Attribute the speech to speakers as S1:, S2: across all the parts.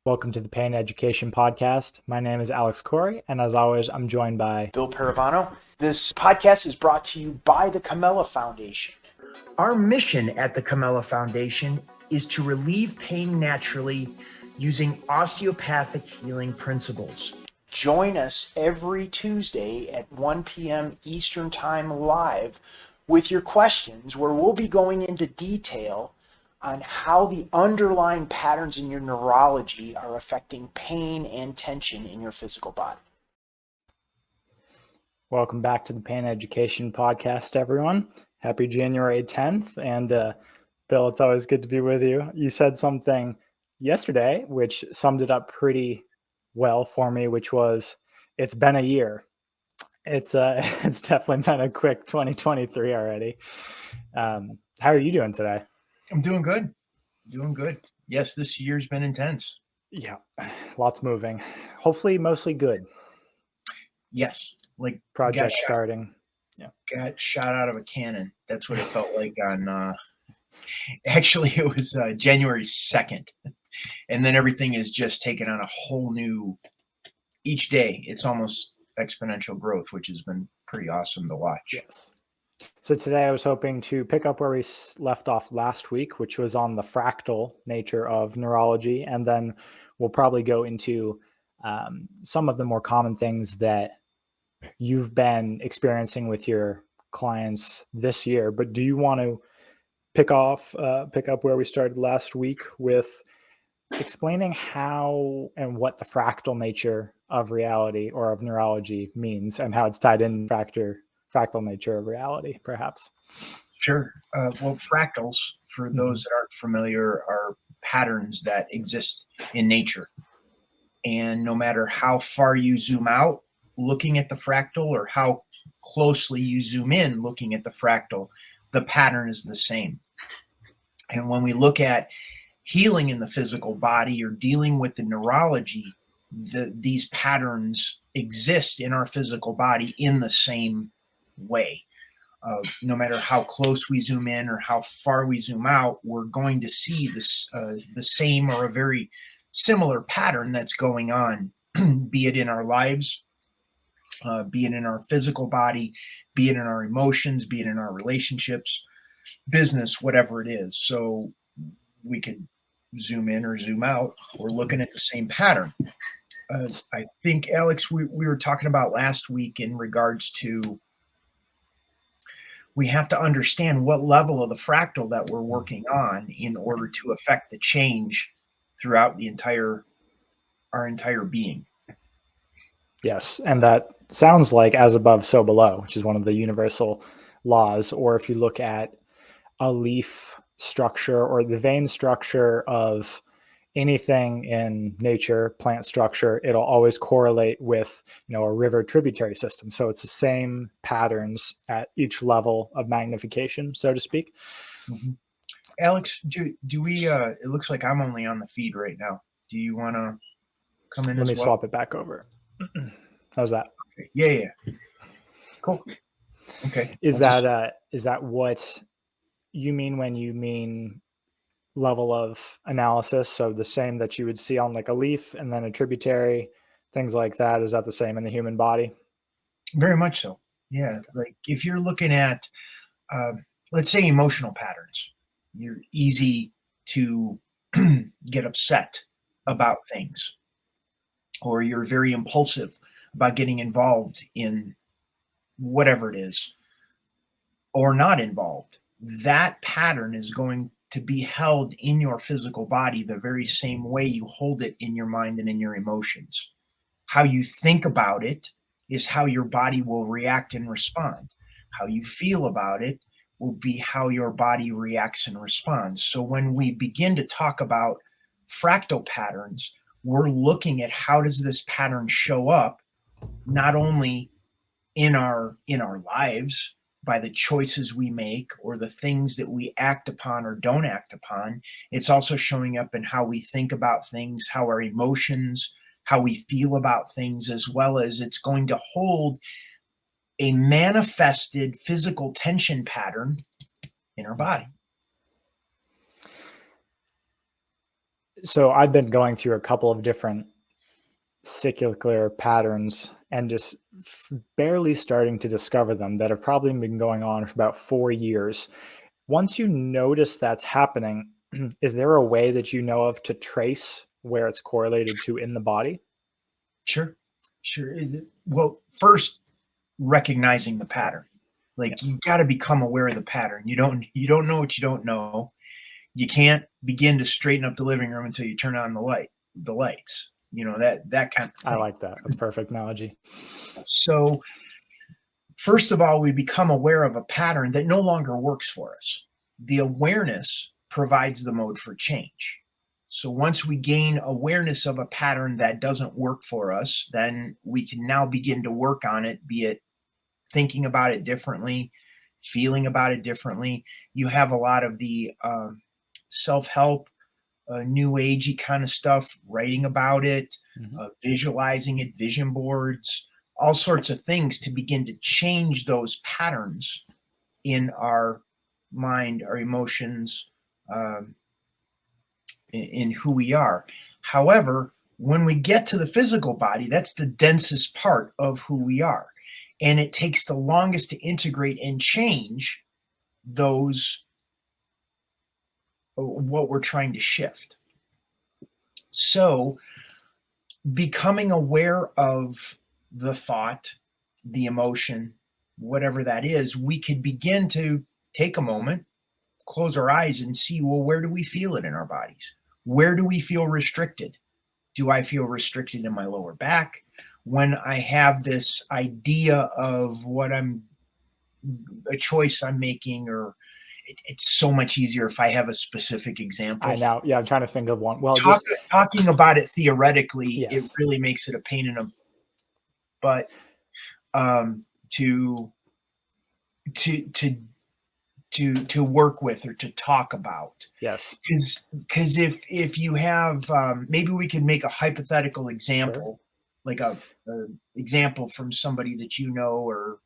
S1: Welcome to the Pain Education Podcast. My name is Alex Corey, and as always, I'm joined by
S2: Bill Parravano. This podcast is brought to you by the Camella Foundation. Our mission at the Camella Foundation is to relieve pain naturally using osteopathic healing principles. Join us every Tuesday at 1 p.m. Eastern Time live with your questions, where we'll be going into detail on how the underlying patterns in your neurology are affecting pain and tension in your physical body.
S1: Welcome back to the Pain Education Podcast, everyone. Happy January 10th. And Bill, it's always good to be with you. You said something yesterday which summed it up pretty well for me, which was, it's been a year. It's definitely been a quick 2023 already. How are you doing today?
S2: I'm doing good. Yes, this year's been intense.
S1: Yeah, lots moving. Hopefully, mostly good.
S2: Yes, like
S1: project starting.
S2: Yeah, got shot out of a cannon. That's what it felt like on. Actually, it was January 2nd, and then everything is just taken on a whole new. Each day, it's almost exponential growth, which has been pretty awesome to watch.
S1: Yes. So today I was hoping to pick up where we left off last week, which was on the fractal nature of neurology. And then we'll probably go into some of the more common things that you've been experiencing with your clients this year. But do you want to pick up where we started last week with explaining how and what the fractal nature of reality or of neurology means and how it's tied in fractal nature of reality, perhaps?
S2: Sure. Well, fractals, for those that aren't familiar, are patterns that exist in nature. And no matter how far you zoom out looking at the fractal or how closely you zoom in looking at the fractal, the pattern is the same. And when we look at healing in the physical body or dealing with the neurology, these patterns exist in our physical body in the same way. No matter how close we zoom in or how far we zoom out, we're going to see this the same or a very similar pattern that's going on, be it in our lives, be it in our physical body, be it in our emotions, be it in our relationships, business, whatever it is. So we could zoom in or zoom out. We're looking at the same pattern. I think, Alex, we were talking about last week in regards to we have to understand what level of the fractal that we're working on in order to affect the change throughout our entire being.
S1: Yes, and that sounds like as above, so below, which is one of the universal laws. Or if you look at a leaf structure or the vein structure of anything in nature, plant structure, it'll always correlate with, a river tributary system. So it's the same patterns at each level of magnification, so to speak.
S2: Mm-hmm. Alex, do we, it looks like I'm only on the feed right now. Do you want to come in?
S1: Let me swap it back over. How's that?
S2: Okay. Yeah. Cool. Okay.
S1: Is that what you mean when you mean level of analysis? So the same that you would see on like a leaf and then a tributary, things like that. Is that the same in the human body?
S2: Very much so. Yeah. Like if you're looking at, let's say, emotional patterns, you're easy to get upset about things, or you're very impulsive about getting involved in whatever it is, or not involved. That pattern is going to be held in your physical body the very same way you hold it in your mind and in your emotions. How you think about it is how your body will react and respond. How you feel about it will be how your body reacts and responds. So when we begin to talk about fractal patterns, we're looking at how does this pattern show up, not only in our lives by the choices we make or the things that we act upon or don't act upon. It's also showing up in how we think about things, how our emotions, how we feel about things, as well as it's going to hold a manifested physical tension pattern in our body.
S1: So I've been going through a couple of different cyclical patterns and just barely starting to discover them that have probably been going on for about 4 years. Once you notice that's happening, is there a way that you know of to trace where it's correlated to in the body?
S2: Sure, sure. Well, first, recognizing the pattern. Like,
S1: Yes,
S2: you got to become aware of the pattern. You don't know what you don't know. You can't begin to straighten up the living room until you turn on the lights. That kind of
S1: I
S2: thing.
S1: like that. That's a perfect analogy.
S2: So, first of all, we become aware of a pattern that no longer works for us. The awareness provides the mode for change. So once we gain awareness of a pattern that doesn't work for us, then we can now begin to work on it, be it thinking about it differently, feeling about it differently. You have a lot of the self help, new agey kind of stuff, writing about it,
S1: Mhm.
S2: visualizing it, vision boards, all sorts of things to begin to change those patterns in our mind, our emotions, um, in who we are. However, when we get to the physical body, that's the densest part of who we are. And it takes the longest to integrate and change those, what we're trying to shift. So, becoming aware of the thought, the emotion, whatever that is, we could begin to take a moment, close our eyes, and see, well, where do we feel it in our bodies? Where do we feel restricted? Do I feel restricted in my lower back? When I have this idea of a choice I'm making, or it's so much easier if I have a specific
S1: I
S2: example.
S1: now, yeah, I'm trying to think of one. Well,
S2: Talk,
S1: just
S2: talking about it theoretically, it
S1: yes,
S2: really makes it a pain in the butt, um, to to to to work with or to talk about.
S1: yes,
S2: Because if you have, maybe we can make a hypothetical
S1: sure.
S2: example, like a example from somebody that you know, or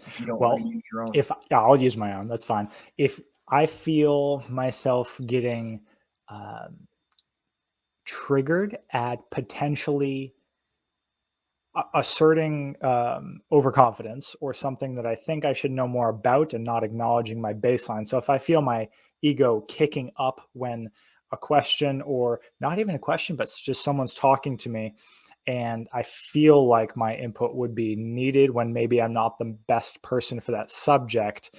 S2: if you don't want to
S1: Well,
S2: use your own.
S1: if yeah, I'll use my own, that's fine. If I feel myself getting um, triggered at potentially asserting overconfidence or something that I think I should know more about and not acknowledging my baseline. So if I feel my ego kicking up when a question, or not even a question, but just someone's talking to me, and I feel like my input would be needed when maybe I'm not the best person for that subject,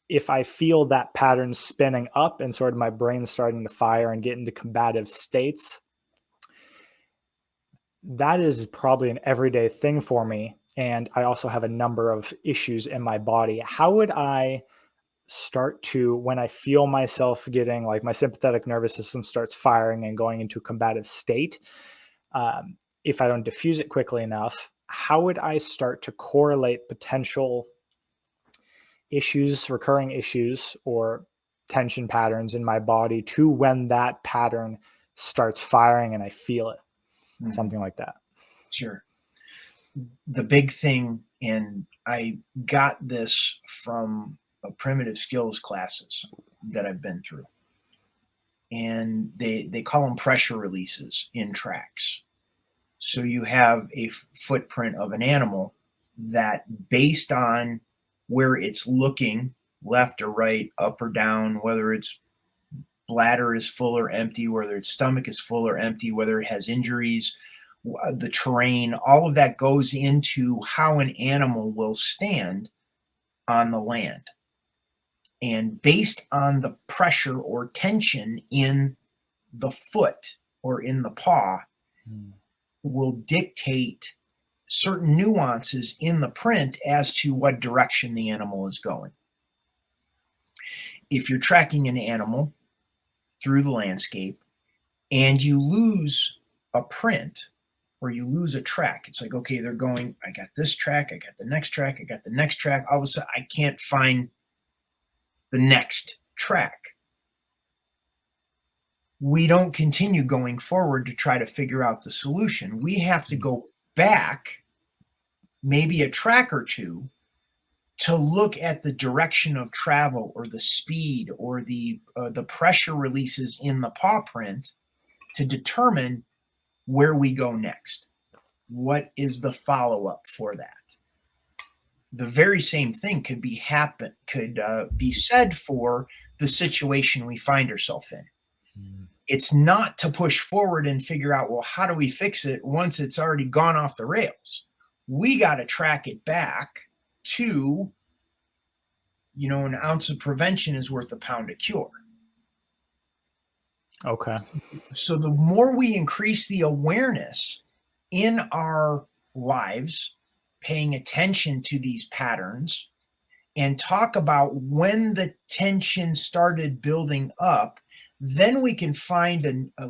S1: if I feel that pattern spinning up and sort of my brain starting to fire and get into combative states, that is probably an everyday thing for me. And I also have a number of issues in my body. How would I start to, when I feel myself getting like my sympathetic nervous system starts firing and going into a combative state, um, if I don't diffuse it quickly enough, how would I start to correlate potential issues, recurring issues, or tension patterns in my body to when that pattern starts firing and I feel it?
S2: Mhm.
S1: Something like that.
S2: Sure. The big thing, and I got this from primitive skills classes that I've been through, and they call them pressure releases in tracks. So you have a footprint of an animal that, based on where it's looking, left or right, up or down, whether its bladder is full or empty, whether its stomach is full or empty, whether it has injuries, the terrain, all of that goes into how an animal will stand on the land. And based on the pressure or tension in the foot or in the paw,
S1: Mm.
S2: will dictate certain nuances in the print as to what direction the animal is going. If you're tracking an animal through the landscape and you lose a print or you lose a track, it's like, okay, they're going, I got this track, I got the next track, I got the next track. All of a sudden, I can't find the next track. We don't continue going forward to try to figure out the solution. We have to
S1: Mm.
S2: go back maybe a track or two to look at the direction of travel or the speed or the pressure releases in the paw print to determine where we go next. What is the follow-up for that? The very same thing could be said for the situation we find ourselves in. It's not to push forward and figure out, well, how do we fix it once it's already gone off the rails? We got to track it back to, an ounce of prevention is worth a pound of cure.
S1: Okay.
S2: So the more we increase the awareness in our lives, paying attention to these patterns, and talk about when the tension started building up, then we can find a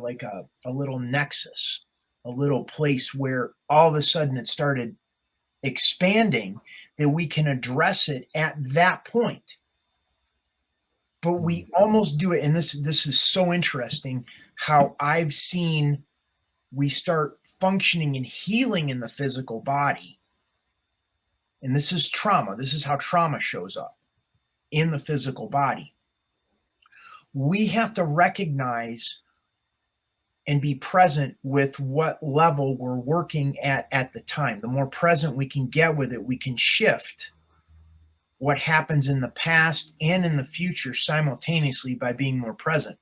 S2: little nexus, a little place where all of a sudden it started expanding, that we can address it at that point. But we almost do it, and this is so interesting how I've seen we start functioning and healing in the physical body. And this is trauma. This is how trauma shows up in the physical body. We have to recognize and be present with what level we're working at the time. The more present we can get with it, we can shift what happens in the past and in the future simultaneously by being more present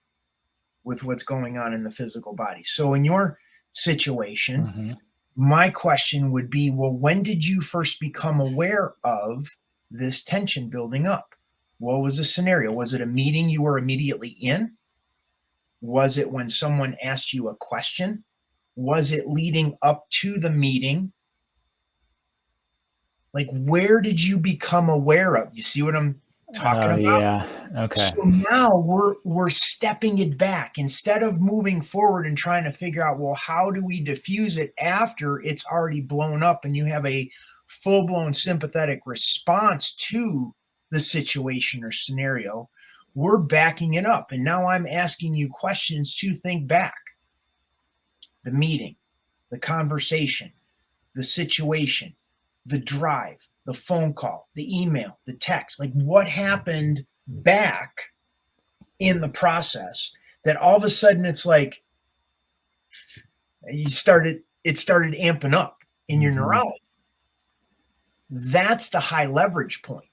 S2: with what's going on in the physical body. So in your situation, my question would be, well, when did you first become aware of this tension building up? What was the scenario? Was it a meeting you were immediately in? Was it when someone asked you a question? Was it leading up to the meeting? Like, where did you become aware of? You see what I'm talking about?
S1: Yeah. Okay.
S2: So now we're stepping it back. Instead of moving forward and trying to figure out, well, how do we diffuse it after it's already blown up and you have a full-blown sympathetic response to the situation or scenario? We're backing it up. And now I'm asking you questions to think back. The meeting, the conversation, the situation, the drive, the phone call, the email, the text, like what happened back in the process that all of a sudden it's like it started amping up in your neurology. That's the high leverage point.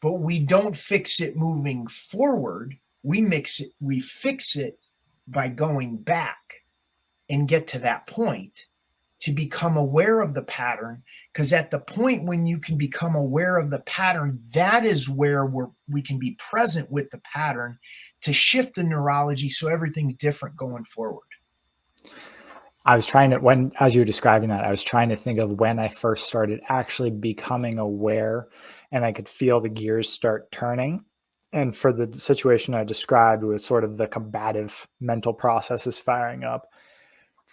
S2: But we don't fix it moving forward. We fix it by going back and get to that point to become aware of the pattern, because at the point when you can become aware of the pattern, that is where we can be present with the pattern to shift the neurology so everything's different going forward.
S1: As you were describing that, I was trying to think of when I first started actually becoming aware and I could feel the gears start turning. And for the situation I described with sort of the combative mental processes firing up,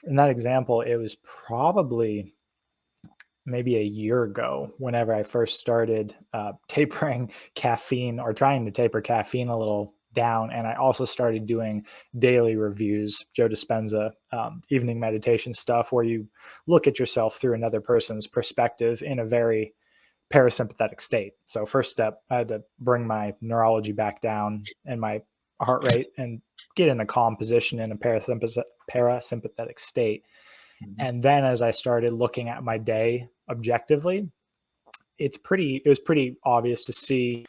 S1: in that example, it was probably maybe a year ago whenever I first started tapering caffeine, or trying to taper caffeine a little down. And I also started doing daily reviews, Joe Dispenza, evening meditation stuff, where you look at yourself through another person's perspective in a very parasympathetic state. So first step, I had to bring my neurology back down and my heart rate and get in a calm position in a parasympathetic state. And then as I started looking at my day objectively, it was pretty obvious to see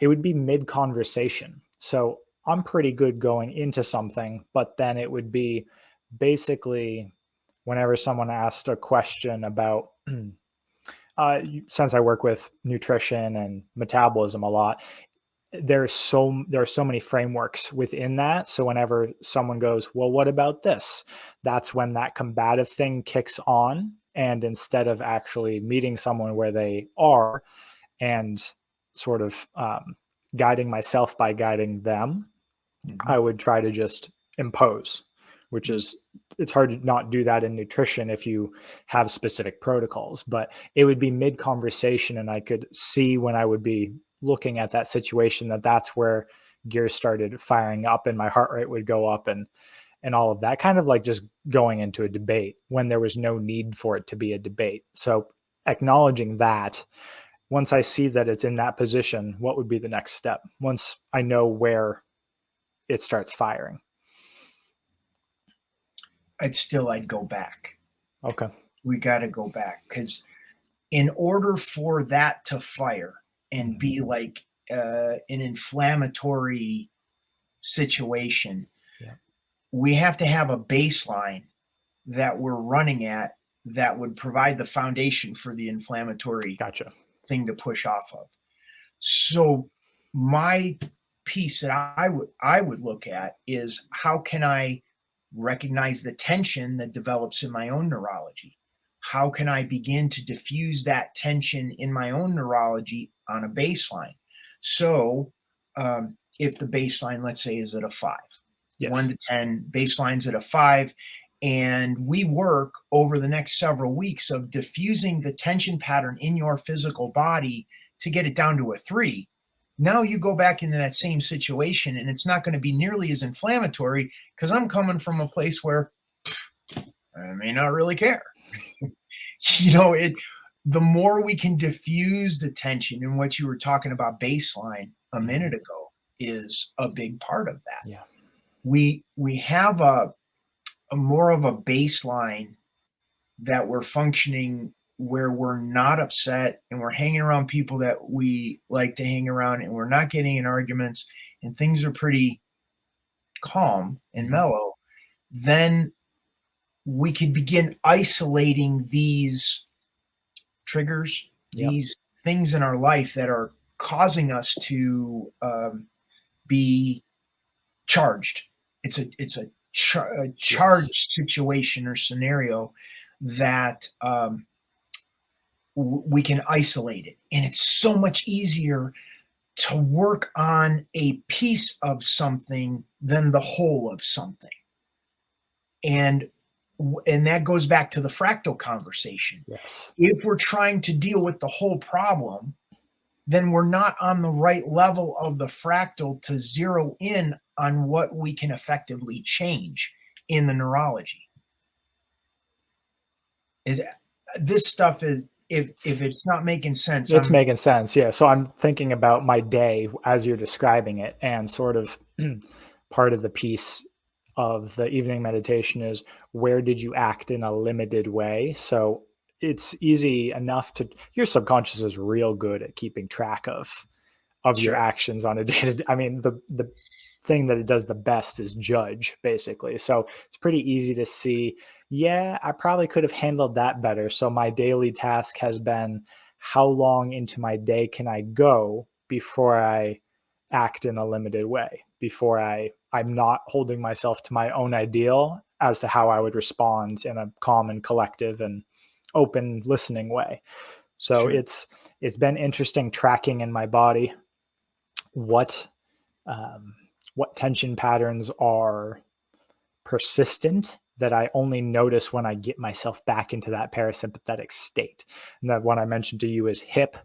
S1: it would be mid-conversation. So I'm pretty good going into something, but then it would be basically whenever someone asked a question about, since I work with nutrition and metabolism a lot, there are so many frameworks within that. So whenever someone goes, well, what about this? That's when that combative thing kicks on. And instead of actually meeting someone where they are and sort of guiding myself by guiding them, I would try to just impose, which is, it's hard to not do that in nutrition if you have specific protocols. But it would be mid-conversation, and I could see when I would be looking at that situation that's where gears started firing up and my heart rate would go up and all of that, kind of like just going into a debate when there was no need for it to be a debate. So acknowledging that, once I see that it's in that position, what would be the next step once I know where it starts firing?
S2: I'd go back.
S1: Okay.
S2: We got to go back, because in order for that to fire and be like an inflammatory situation,
S1: Yeah.
S2: we have to have a baseline that we're running at that would provide the foundation for the inflammatory
S1: Gotcha.
S2: thing to push off of. So my piece that I would look at is, how can I recognize the tension that develops in my own neurology? How can I begin to diffuse that tension in my own neurology on a baseline? So, if the baseline, let's say, is at a 5,
S1: Yes.
S2: 1 to 10, baseline's at a 5, and we work over the next several weeks of diffusing the tension pattern in your physical body to get it down to a 3. Now you go back into that same situation, and it's not going to be nearly as inflammatory, because I'm coming from a place where I may not really care. It the more we can diffuse the tension, and what you were talking about baseline a minute ago is a big part of that.
S1: Yeah.
S2: We have a more of a baseline that we're functioning, where we're not upset, and we're hanging around people that we like to hang around, and we're not getting in arguments, and things are pretty calm and mellow. Then we can begin isolating these triggers,
S1: Yep.
S2: these things in our life that are causing us to be charged. It's a charged situation or scenario that we can isolate it, and it's so much easier to work on a piece of something than the whole of something. And that goes back to the fractal conversation.
S1: Yes.
S2: If we're trying to deal with the whole problem, then we're not on the right level of the fractal to zero in on what we can effectively change in the neurology. This stuff is, if it's not making sense,
S1: It's making sense. Yeah. So I'm thinking about my day as you're describing it, and sort of part of the piece of the evening meditation is, where did you act in a limited way? So it's easy enough to, your subconscious is real good at keeping track of your
S2: sure.
S1: actions on a day to day. I mean, the thing that it does the best is judge, basically. So it's pretty easy to see, yeah, I probably could have handled that better. So my daily task has been, how long into my day can I go before I act in a limited way, before I'm not holding myself to my own ideal as to how I would respond in a calm and collective and open listening way. So
S2: Sure.
S1: it's been interesting tracking in my body what um, what tension patterns are persistent that I only notice when I get myself back into that parasympathetic state. And that one I mentioned to you is hip.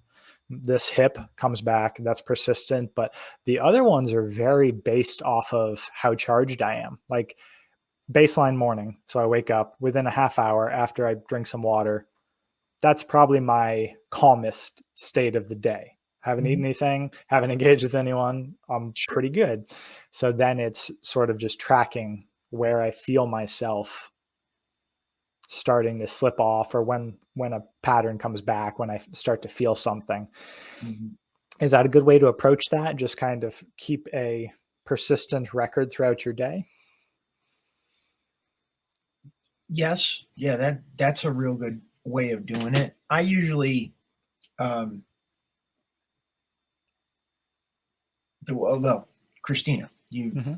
S1: This hip comes back, that's persistent. But the other ones are very based off of how charged I am. Like baseline morning. So I wake up within a half hour after I drink some water. That's probably my calmest state of the day. Haven't eaten
S2: Mhm.
S1: anything, haven't engaged with anyone. I'm
S2: Sure.
S1: pretty good. So then it's sort of just tracking where I feel myself starting to slip off, or when a pattern comes back, when I start to feel something.
S2: Mhm.
S1: Is that a good way to approach that? Just kind of keep a persistent record throughout your day?
S2: Yes. Yeah, that's a real good way of doing it. I usually, um, although Christina,
S1: Mm-hmm.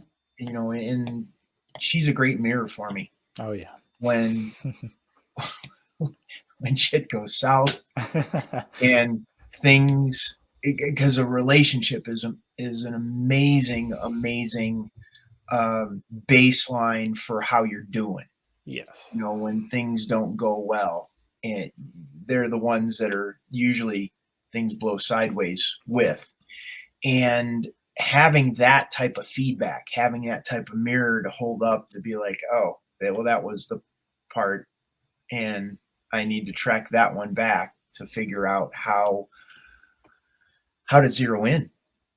S2: and she's a great mirror for me
S1: Oh yeah.
S2: when when shit goes south and things, because a relationship is an amazing baseline for how you're doing.
S1: Yes.
S2: When things don't go well, and they're the ones that are usually things blow sideways with. And having that type of feedback, having that type of mirror to hold up to be like, oh, well, that was the part, and I need to track that one back to figure out how to zero in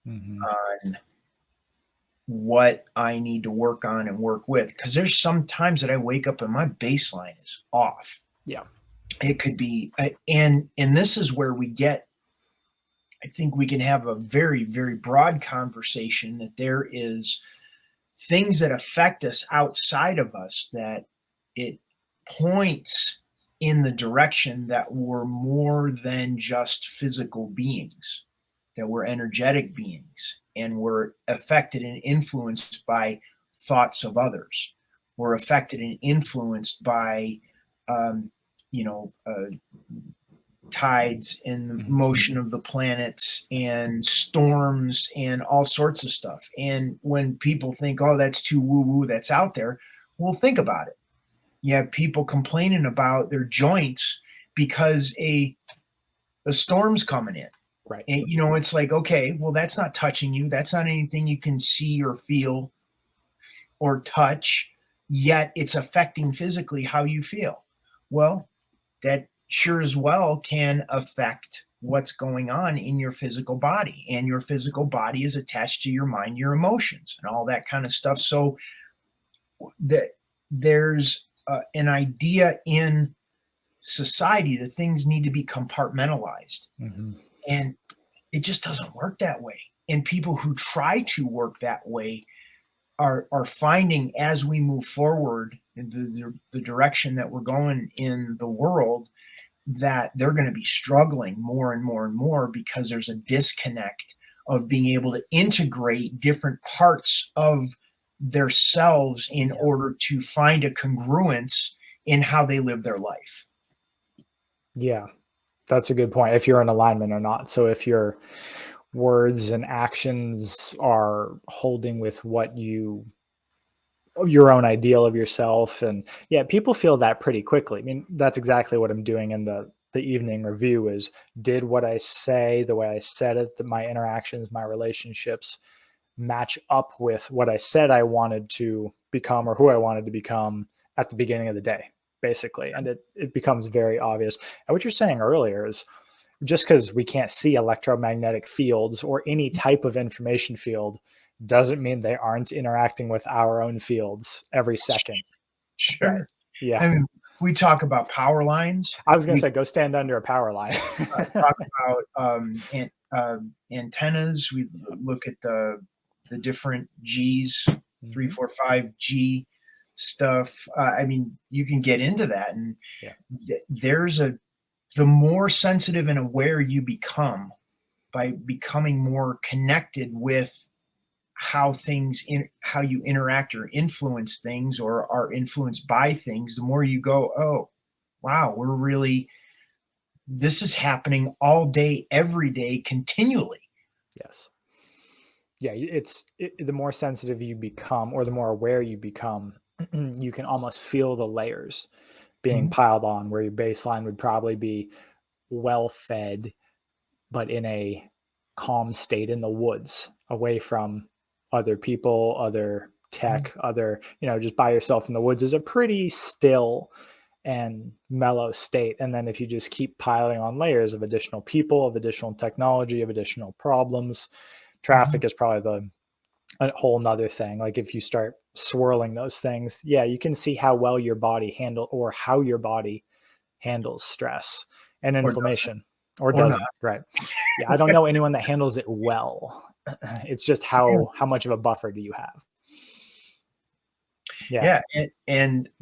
S1: Mm-hmm.
S2: on what I need to work on and work with. Because there's some times that I wake up and my baseline is off.
S1: Yeah.
S2: It could be, and this is where we get, I think we can have a very, very broad conversation that there is things that affect us outside of us, that it points in the direction that we're more than just physical beings, that we're energetic beings, and we're affected and influenced by thoughts of others. We're affected and influenced by, you know, tides and the motion of the planets and storms and all sorts of stuff. And when people think, oh, that's too woo-woo, that's out there, well, think about it. You have people complaining about their joints because a storm's coming in.
S1: Right.
S2: And, you know, it's like, okay, well, that's not touching you. That's not anything you can see or feel or touch, yet it's affecting physically how you feel. Well, that sure as well can affect what's going on in your physical body, and your physical body is attached to your mind, your emotions, and all that kind of stuff. So there's an idea in society that things need to be compartmentalized, and it just doesn't work that way. And people who try to work that way are finding, as we move forward in the direction that we're going in the world, that they're going to be struggling more and more and more, because there's a disconnect of being able to integrate different parts of themselves in order to find a congruence in how they live their life.
S1: Yeah, that's a good point. If you're in alignment or not. So if your words and actions are holding with what your own ideal of yourself. And yeah, people feel that pretty quickly. I mean, that's exactly what I'm doing in the evening review is, did what I say, the way I said it, my interactions, my relationships match up with what I said I wanted to become or who I wanted to become at the beginning of the day, basically. And it becomes very obvious. And what you're saying earlier is, just because we can't see electromagnetic fields or any type of information field doesn't mean they aren't interacting with our own fields every second.
S2: Sure.
S1: Right. Yeah.
S2: I mean, we talk about power lines.
S1: I was going to say, go stand under a power line.
S2: Talk about antennas. We look at the different G's, 3, 4, 5G stuff. I mean, you can get into that, and the more sensitive and aware you become by becoming more connected with how you interact or influence things or are influenced by things, the more you go, oh, wow, this is happening all day, every day, continually.
S1: Yes. Yeah. The more sensitive you become, or the more aware you become, you can almost feel the layers being piled on, where your baseline would probably be well fed, but in a calm state in the woods, away from other people, other tech, other, just by yourself in the woods is a pretty still and mellow state. And then if you just keep piling on layers of additional people, of additional technology, of additional problems, traffic is probably a whole nother thing. Like if you start swirling those things, you can see how well your body how your body handles stress and inflammation, or doesn't. Right. Yeah. I don't know anyone that handles it well. It's just how much of a buffer do you have?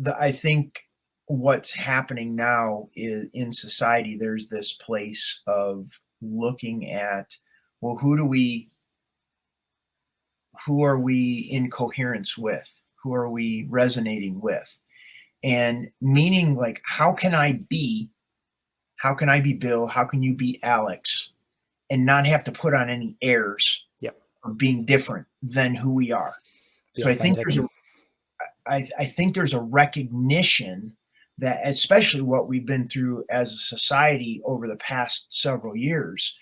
S2: I think what's happening now is, in society, there's this place of looking at, well, who are we in coherence with? Who are we resonating with? And meaning, like, how can I be Bill? How can you be Alex, and not have to put on any airs of being different than who we are? So I think there's a recognition that, especially what we've been through as a society over the past several years,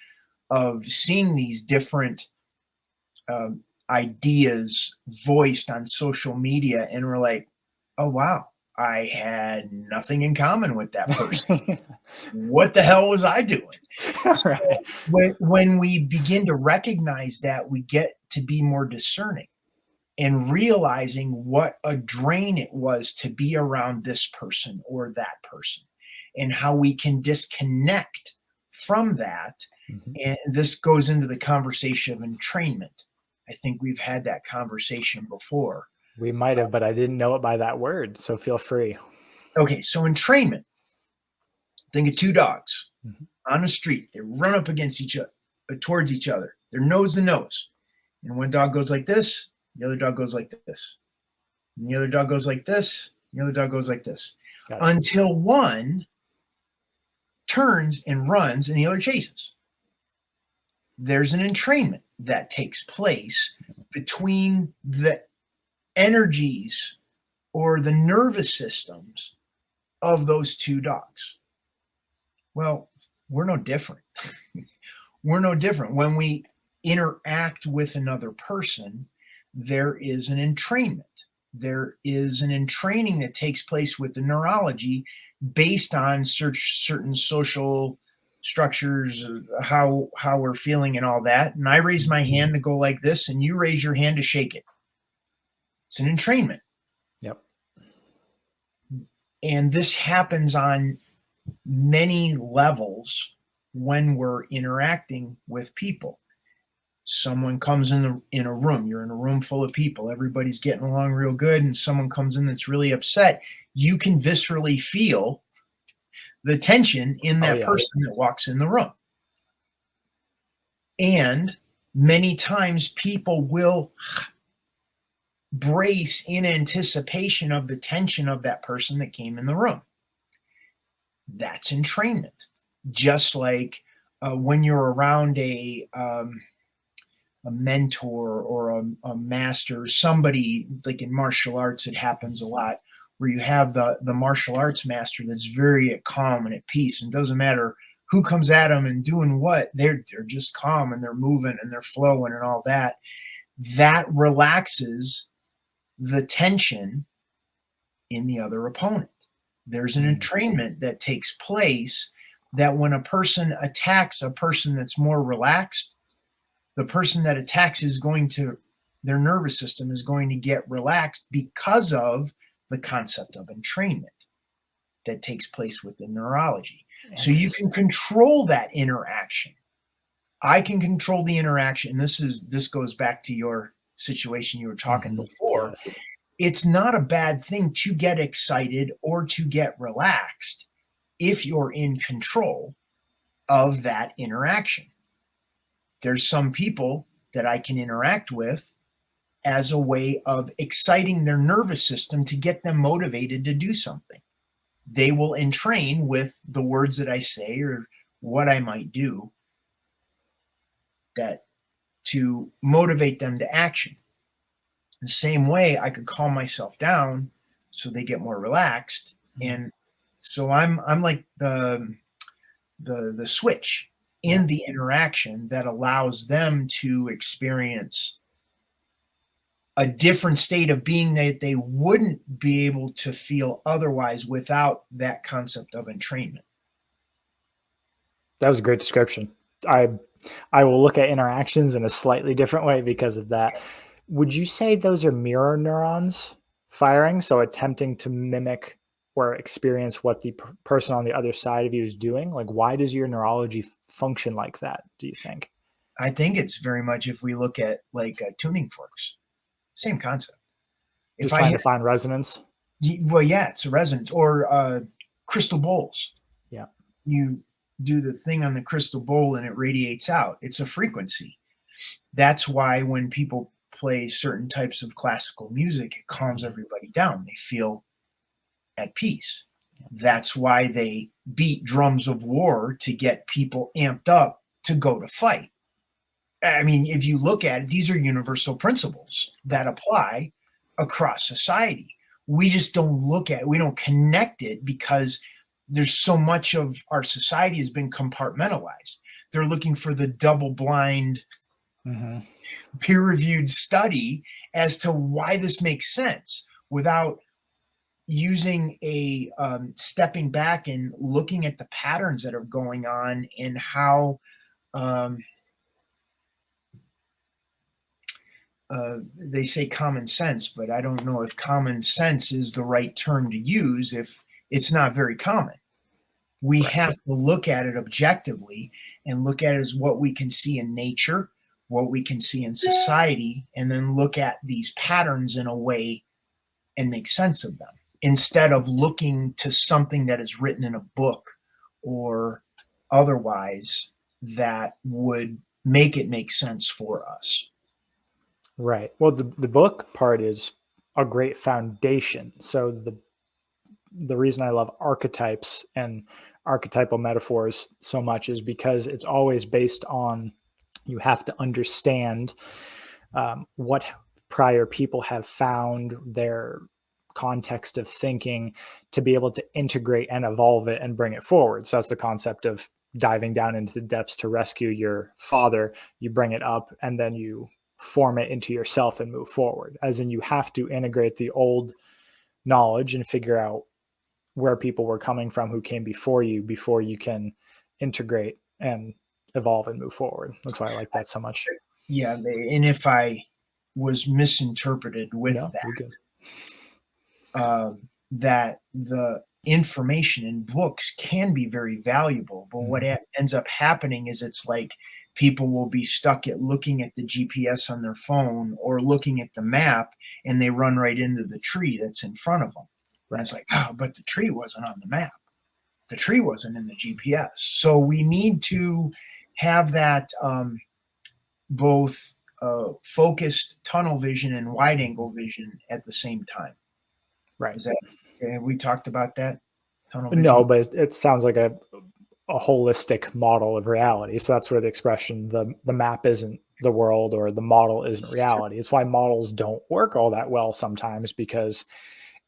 S2: of seeing these different ideas voiced on social media, and we're like, oh wow, I had nothing in common with that person. What the hell was I doing? So when we begin to recognize that, we get to be more discerning. and realizing what a drain it was to be around this person or that person, and how we can disconnect from that.
S1: Mhm.
S2: And this goes into the conversation of entrainment. I think we've had that conversation before.
S1: We might have, but I didn't know it by that word. So feel free.
S2: Okay, so entrainment. Think of two dogs
S1: Mhm.
S2: on the street. They run up against each other, towards each other. They're nose to nose. And one dog goes like this, the other dog goes like this. And the other dog goes like this, the other dog goes like this.
S1: Gotcha.
S2: Until one turns and runs and the other chases. There's an entrainment that takes place between the energies or the nervous systems of those two dogs. Well, we're no different. We're no different. When we interact with another person, there is an entrainment. There is an entraining that takes place with the neurology based on certain social structures, how we're feeling and all that. And I raise my hand to go like this, and you raise your hand to shake it. It's an entrainment.
S1: Yep.
S2: And this happens on many levels when we're interacting with people. Someone comes in a room, you're in a room full of people, everybody's getting along real good, and someone comes in that's really upset. You can viscerally feel the tension in that person that walks in the room. And many times people will brace in anticipation of the tension of that person that came in the room. That's entrainment. Just like when you're around a mentor or a master, somebody like in martial arts, it happens a lot where you have the martial arts master that's very calm and at peace, and doesn't matter who comes at them and doing what, they're just calm and they're moving and they're flowing and all that. That relaxes the tension in the other opponent. There's an entrainment that takes place that when a person attacks a person that's more relaxed, the person that attacks is going to, their nervous system is going to get relaxed because of the concept of entrainment that takes place within neurology. So you can control that interaction. I can control the interaction. This goes back to your situation you were talking before.
S1: Yes.
S2: It's not a bad thing to get excited or to get relaxed if you're in control of that interaction. There's some people that I can interact with as a way of exciting their nervous system to get them motivated to do something. They will entrain with the words that I say or what I might do that to motivate them to action. The same way I could calm myself down so they get more relaxed. And so I'm like the switch in the interaction that allows them to experience a different state of being that they wouldn't be able to feel otherwise without that concept of entrainment.
S1: That was a great description. I will look at interactions in a slightly different way because of that. Would you say those are mirror neurons firing? So attempting to mimic or experience what the person on the other side of you is doing? Like, why does your neurology function like that, do you think?
S2: I think it's very much if we look at like tuning forks, same concept.
S1: Just trying to find resonance?
S2: Well, yeah, it's a resonance. Or crystal bowls.
S1: Yeah.
S2: You do the thing on the crystal bowl and it radiates out. It's a frequency. That's why when people play certain types of classical music, it calms everybody down. They feel at peace. That's why they beat drums of war to get people amped up to go to fight. I mean, if you look at it, these are universal principles that apply across society. We just don't look at it. We don't connect it because there's so much of our society has been compartmentalized. They're looking for the double-blind, peer-reviewed study as to why this makes sense without using a stepping back and looking at the patterns that are going on and how they say common sense, but I don't know if common sense is the right term to use if it's not very common. We
S1: Right.
S2: have to look at it objectively and look at it as what we can see in nature, what we can see in society, and then look at these patterns in a way and make sense of them instead of looking to something that is written in a book or otherwise that would make it make sense for us.
S1: Right. Well, the book part is a great foundation. So the reason I love archetypes and archetypal metaphors so much is because it's always based on, you have to understand what prior people have found, their context of thinking, to be able to integrate and evolve it and bring it forward. So that's the concept of diving down into the depths to rescue your father. You bring it up and then you form it into yourself and move forward. As in, you have to integrate the old knowledge and figure out where people were coming from who came before you can integrate and evolve and move forward. That's why I like that so much.
S2: Yeah, and if I was misinterpreted with
S1: No, you're good.
S2: that the information in books can be very valuable, but what
S1: Mhm.
S2: ends up happening is it's like people will be stuck at looking at the GPS on their phone or looking at the map, and they run right into the tree that's in front of them. And
S1: Right.
S2: it's like, oh, but the tree wasn't on the map. The tree wasn't in the GPS. So we need to have that both focused tunnel vision and wide
S1: Mhm.
S2: angle vision at the same time.
S1: Right.
S2: Is that have we talked about that? Tunnel
S1: No,
S2: vision?
S1: but it sounds like a holistic model of reality. So that's where the expression the map isn't the world or the model isn't
S2: Sure.
S1: reality. It's why models don't work all that well sometimes, because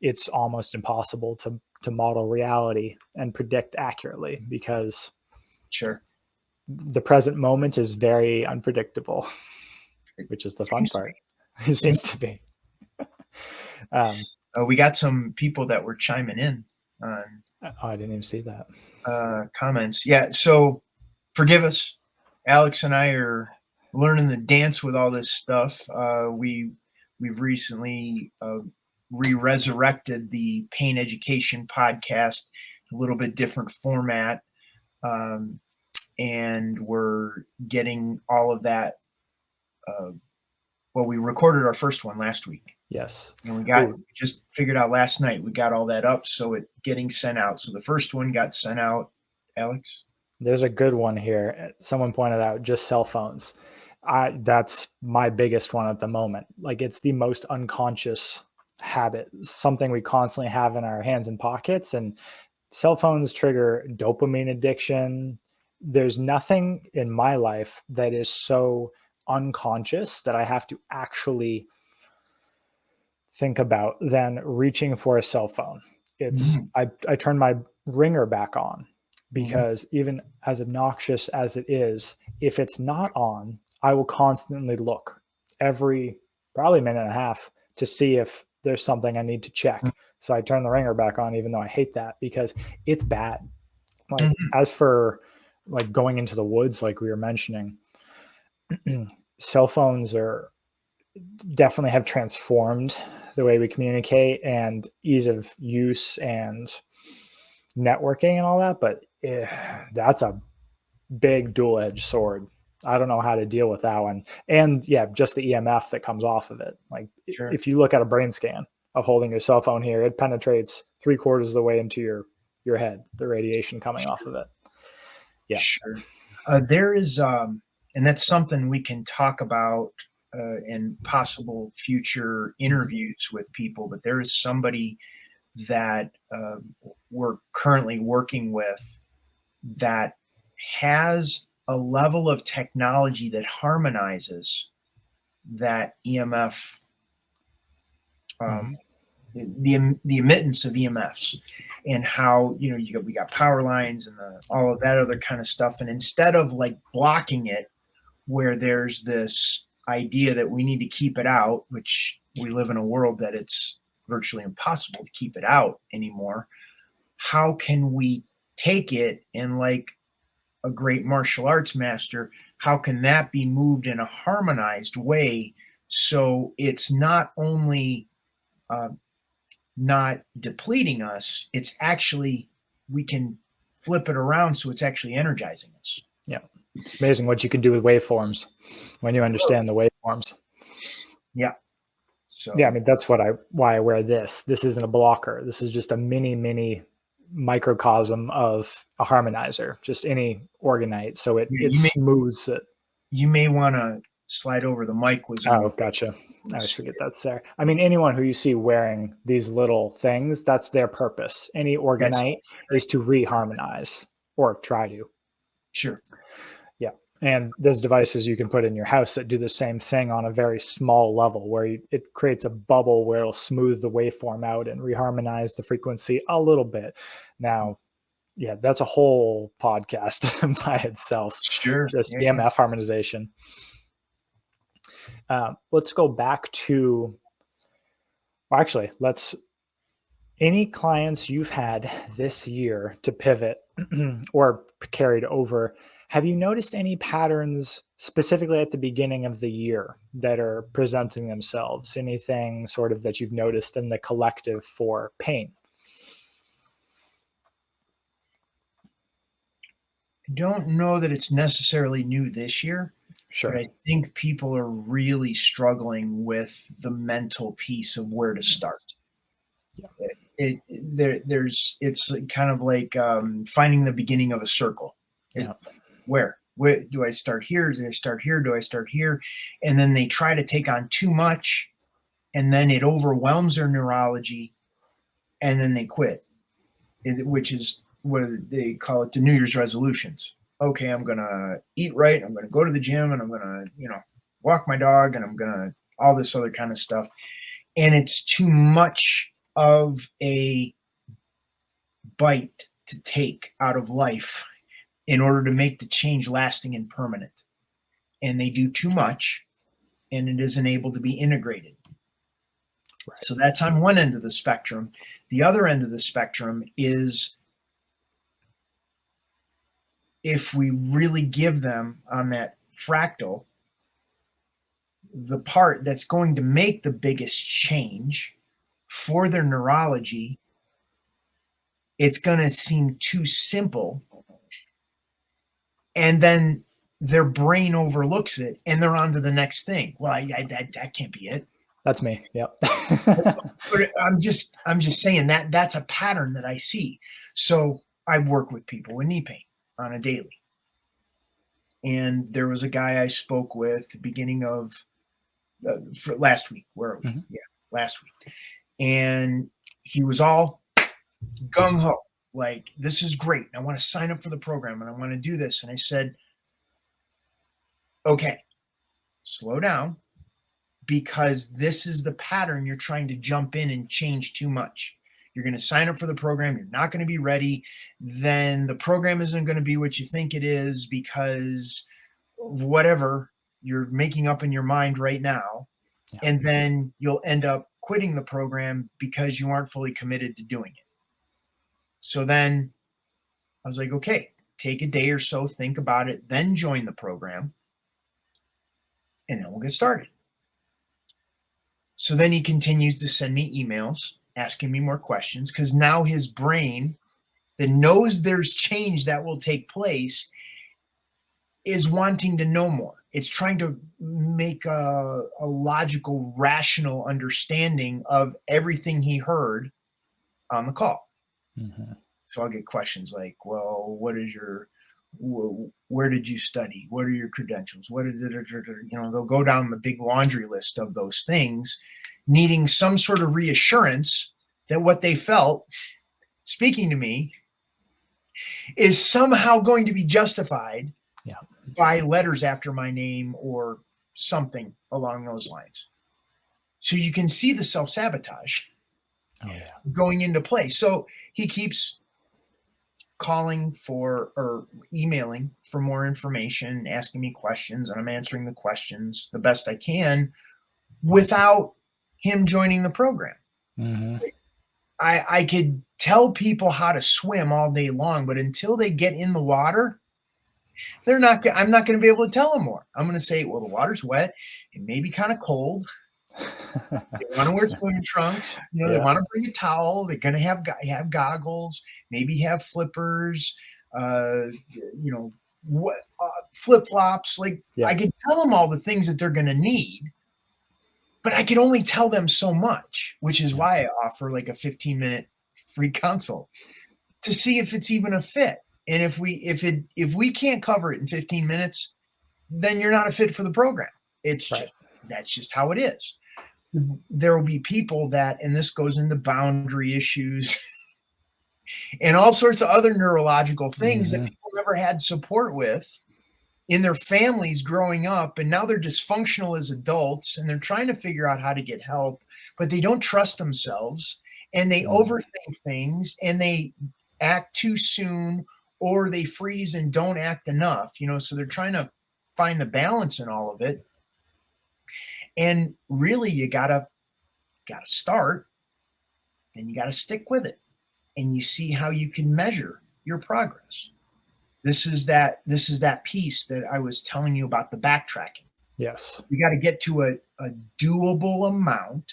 S1: it's almost impossible to model reality and predict accurately, because
S2: Sure.
S1: the present moment is very unpredictable,
S2: It
S1: which is the fun
S2: seems to be.
S1: part. It
S2: Seems
S1: seems to be. Um,
S2: we got some people that were chiming in on
S1: oh, I didn't even see that.
S2: comments. Yeah, so forgive us. Alex and I are learning the dance with all this stuff. We've recently re-resurrected the Pain Education podcast, a little bit different format, um, and we're getting all of that. Uh, well, we recorded our first one last week,
S1: Yes.
S2: and
S1: Oh,
S2: just figured out last night we got all that up, so it getting sent out. So the first one got sent out. Alex.
S1: there's a good one here. Someone pointed out just cell phones. That's my biggest one at the moment. Like, it's the most unconscious habit, something we constantly have in our hands and pockets. And cell phones trigger dopamine addiction. There's nothing in my life that is so unconscious that I have to actually think about than reaching for a cell phone. It's
S2: Mhm,
S1: I turn my ringer back on,
S2: mhm,
S1: because even as obnoxious as it is, if it's not on, I will constantly look every probably minute and a half to see if there's something I need to check. So I turn the ringer back on, even though I hate that, because it's bad. Like,
S2: mhm,
S1: as for like going into the woods, like we were mentioning, cell phones are definitely have transformed the way we communicate and ease of use and networking and all that. But that's a big dual edged sword. I don't know how to deal with that one. And yeah, just the EMF that comes off of it. Like,
S2: sure,
S1: if you look at a brain scan of holding your cell phone here, it penetrates 3/4 of the way into your head, the radiation coming off
S2: sure,
S1: of it. Yeah.
S2: sure. There is, and that's something we can talk about in possible future
S1: Mhm.
S2: interviews with people. But there is somebody that we're currently working with that has a level of technology that harmonizes that EMF, um,
S1: Mhm.
S2: the emittance of EMFs, and how we got power lines and all of that other kind of stuff. And instead of like blocking it, where there's this idea that we need to keep it out, which we live in a world that it's virtually impossible to keep it out anymore. How can we take it and, like a great martial arts master, how can that be moved in a harmonized way So it's not only not depleting us, it's actually, we can flip it around so it's actually energizing us.
S1: Yeah. It's amazing what you can do with waveforms when you understand the waveforms.
S2: Yeah. So
S1: yeah, I mean, that's why I wear this. This isn't a blocker. This is just a mini microcosm of a harmonizer, just any orgonite. So it smooths it.
S2: You may want to slide over the mic.
S1: Oh, gotcha. I always forget that's there. I mean, anyone who you see wearing these little things, that's their purpose. Any orgonite is to reharmonize or try to.
S2: Sure.
S1: Yeah. And there's devices you can put in your house that do the same thing on a very small level, where it creates a bubble where it'll smooth the waveform out and reharmonize the frequency a little bit. Now, yeah, that's a whole podcast by itself.
S2: Sure.
S1: Just EMF harmonization. Let's go back to, well, actually, any clients you've had this year to pivot or carried over, have you noticed any patterns specifically at the beginning of the year that are presenting themselves? Anything sort of that you've noticed in the collective for pain?
S2: I don't know that it's necessarily new this year.
S1: Sure.
S2: But I think people are really struggling with the mental piece of where to start. Yeah. It's kind of like finding the beginning of a circle.
S1: Yeah.
S2: Where do I start here? Do I start here? Do I start here? And then they try to take on too much, and then it overwhelms their neurology, and then they quit, which is what they call it, the New Year's resolutions. Okay, I'm going to eat right. I'm going to go to the gym, and I'm going to, walk my dog, and I'm going to all this other kind of stuff. And it's too much of a bite to take out of life in order to make the change lasting and permanent. And they do too much, and it isn't able to be integrated. Right. So that's on one end of the spectrum. The other end of the spectrum is, if we really give them on that fractal, the part that's going to make the biggest change for their neurology, it's going to seem too simple. And then their brain overlooks it, and they're on to the next thing. Well, that can't be it.
S1: That's me. Yep.
S2: But I'm just saying that's a pattern that I see. So I work with people with knee pain on a daily. And there was a guy I spoke with the beginning of for last week. Where are we? Mm-hmm. Yeah, last week. And he was all gung-ho, like, this is great. I want to sign up for the program, and I want to do this. And I said, okay, slow down, because this is the pattern you're trying to jump in and change too much. You're going to sign up for the program. You're not going to be ready. Then the program isn't going to be what you think it is, because whatever you're making up in your mind right now. Yeah. And then you'll end up quitting the program because you aren't fully committed to doing it. So then I was like, okay, take a day or so, think about it, then join the program, and then we'll get started. So then he continues to send me emails asking me more questions, because now his brain that knows there's change that will take place is wanting to know more. It's trying to make a logical, rational understanding of everything he heard on the call. Mm-hmm. So I'll get questions like, well, where did you study? What are your credentials? They'll go down the big laundry list of those things, needing some sort of reassurance that what they felt speaking to me is somehow going to be justified by letters after my name or something along those lines. So you can see the self-sabotage going into play. So he keeps calling for or emailing for more information, asking me questions, and I'm answering the questions the best I can without him joining the program. Mm-hmm. I could tell people how to swim all day long, but until they get in the water, I'm not going to be able to tell them more. I'm going to say, well, the water's wet. It may be kind of cold. They want to wear swimming trunks. You know, they
S1: Yeah.
S2: want to bring a towel. They're going to have goggles, maybe have flippers, you know, flip flops. Like
S1: Yeah.
S2: I can tell them all the things that they're going to need, but I can only tell them so much, which is why I offer like a 15-minute free consult to see if it's even a fit. And if we can't cover it in 15 minutes, then you're not a fit for the program. It's
S1: Right.
S2: just, that's just how it is. There will be people that, and this goes into boundary issues and all sorts of other neurological things that people never had support with in their families growing up. And now they're dysfunctional as adults and they're trying to figure out how to get help, but they don't trust themselves and they overthink things and they act too soon or they freeze and don't act enough, you know, so they're trying to find the balance in all of it. And really you gotta start, then you gotta stick with it and you see how you can measure your progress. This is that piece that I was telling you about, the backtracking.
S1: Yes.
S2: We got to get to a doable amount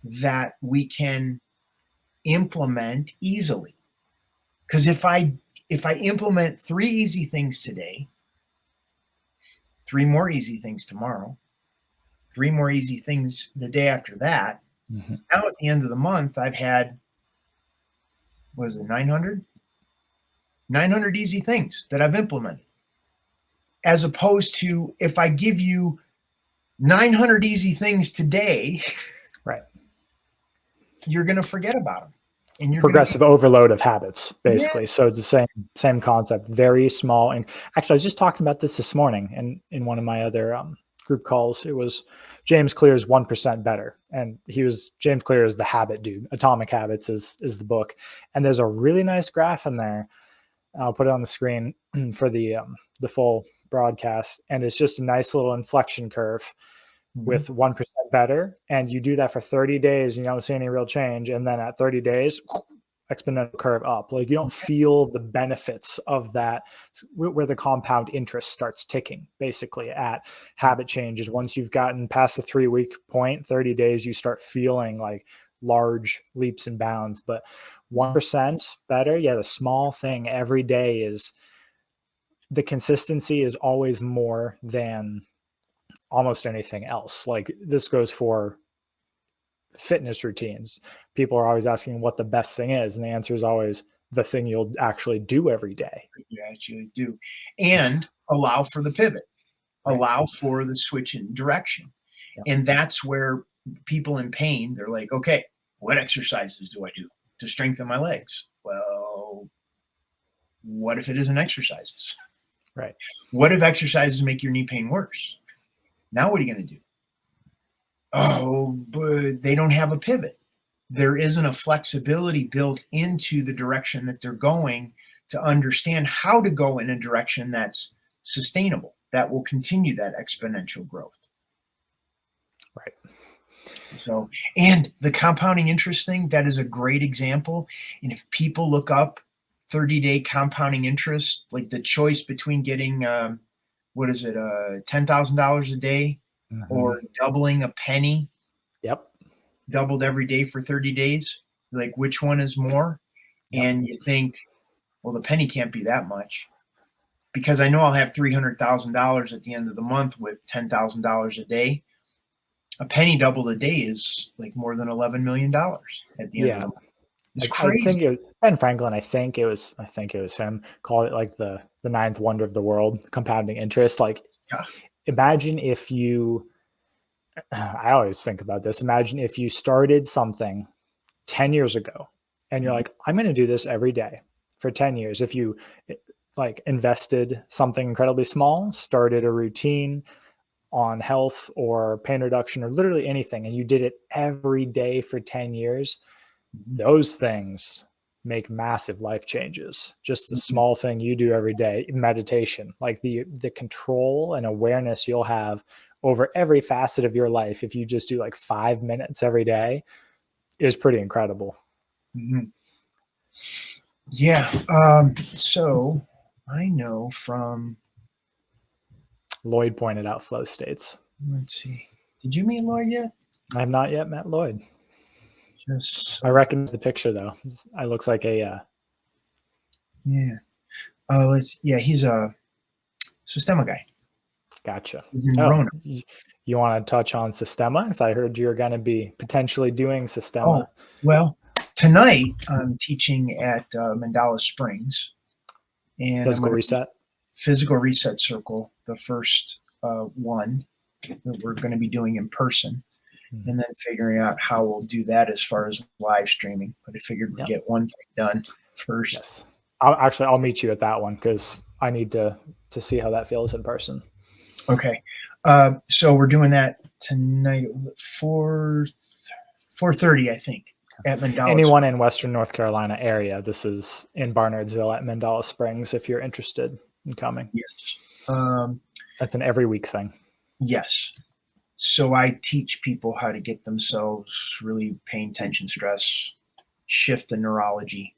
S2: that we can implement easily. Because if I implement 3 easy things today, 3 more easy things tomorrow, 3 more easy things the day after that, now at the end of the month, I've had, was it 900? 900 easy things that I've implemented. As opposed to if I give you 900 easy things today,
S1: right,
S2: you're going to forget about them. And you're
S1: progressive overload of habits, basically.
S2: Yeah.
S1: So it's the same concept, very small. And actually, I was just talking about this morning in one of my other group calls. It was James Clear's 1% Better. And James Clear is the habit dude. Atomic Habits is the book. And there's a really nice graph in there. I'll put it on the screen for the full broadcast. And it's just a nice little inflection curve with 1% better. And you do that for 30 days, and you don't see any real change. And then at 30 days, exponential curve up. Like you don't feel the benefits of that. It's where the compound interest starts ticking, basically, at habit changes. Once you've gotten past the 3-week point, 30 days, you start feeling like large leaps and bounds. But 1% better, the small thing every day is the consistency is always more than almost anything else. Like this goes for fitness routines. People are always asking what the best thing is, and the answer is always the thing you'll actually do every day.
S2: You actually do. And allow for the pivot, allow for the switch in direction. And that's where people in pain, they're like, okay, what exercises do I do to strengthen my legs? Well, what if it isn't exercises?
S1: Right.
S2: What if exercises make your knee pain worse? Now what are you going to do? Oh, but they don't have a pivot. There isn't a flexibility built into the direction that they're going to understand how to go in a direction that's sustainable, that will continue that exponential growth.
S1: Right.
S2: So, and the compounding interest thing, that is a great example. And if people look up 30-day compounding interest, like the choice between getting, $10,000 a day or doubling a penny, doubled every day for 30 days, like which one is more? And you think, well, the penny can't be that much because I know I'll have $300,000 at the end of the month with $10,000 a day. A penny doubled a day is like more than $11 million at the end of the month. It's crazy.
S1: I think it was Ben Franklin. I think it was him. Called it like the ninth wonder of the world, compounding interest. Like, imagine if you. I always think about this. Imagine if you started something 10 years ago, and you're like, I'm going to do this every day for 10 years. If you like invested something incredibly small, started a routine on health or pain reduction or literally anything, and you did it every day for 10 years, those things make massive life changes. Just the small thing you do every day, meditation, like the control and awareness you'll have over every facet of your life if you just do like 5 minutes every day is pretty incredible.
S2: Yeah. So I know from,
S1: Lloyd pointed out flow states.
S2: let's see. Did you meet Lloyd yet?
S1: I have not yet met Lloyd.
S2: Just
S1: I recognize the picture though. It looks like a
S2: yeah. He's a Systema guy.
S1: gotcha.
S2: He's in
S1: Oh,
S2: Rona.
S1: you want to touch on Systema? Because I heard you're going to be potentially doing Systema.
S2: Oh, well, tonight I'm teaching at Mandala Springs, and
S1: Physical reset.
S2: Physical reset circle, the first one that we're going to be doing in person, and then figuring out how we'll do that as far as live streaming. But I figured we'd get one thing done first.
S1: Yes. I'll meet you at that one because I need to see how that feels in person.
S2: Okay. So we're doing that tonight at 4:30, I think, at Mandala.
S1: Anyone in Western North Carolina area, this is in Barnardsville at Mandala Springs if you're interested in coming.
S2: Yes.
S1: That's an every week thing.
S2: Yes. So I teach people how to get themselves really pain, tension, stress, shift the neurology.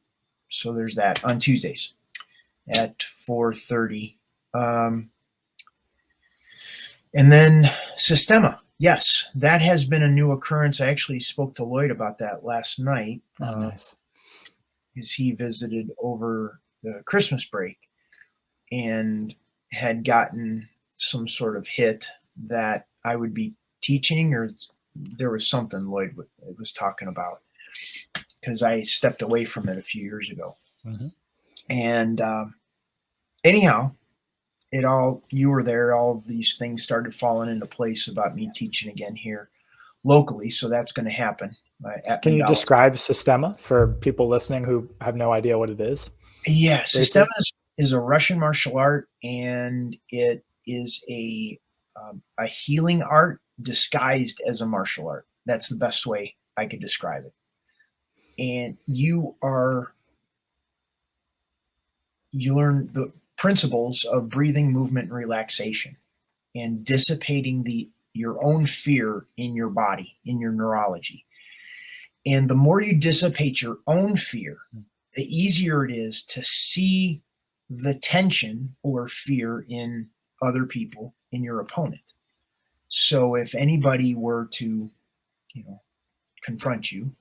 S2: So there's that on Tuesdays at 4:30. And then Systema. Yes, that has been a new occurrence. I actually spoke to Lloyd about that last night.
S1: Oh, nice.
S2: Because he visited over the Christmas break and had gotten some sort of hit that I would be teaching, or there was something Lloyd was talking about because I stepped away from it a few years ago.
S1: Mm-hmm.
S2: And anyhow, you were there, all of these things started falling into place about me teaching again here locally. So that's going to happen.
S1: Can you describe Systema for people listening who have no idea what it is?
S2: Yeah, Systema is a Russian martial art, and it is a healing art disguised as a martial art. That's the best way I could describe it. And you learn the principles of breathing, movement, and relaxation, and dissipating your own fear in your body, in your neurology. And the more you dissipate your own fear, the easier it is to see the tension or fear in other people, in your opponent. So if anybody were to, confront you,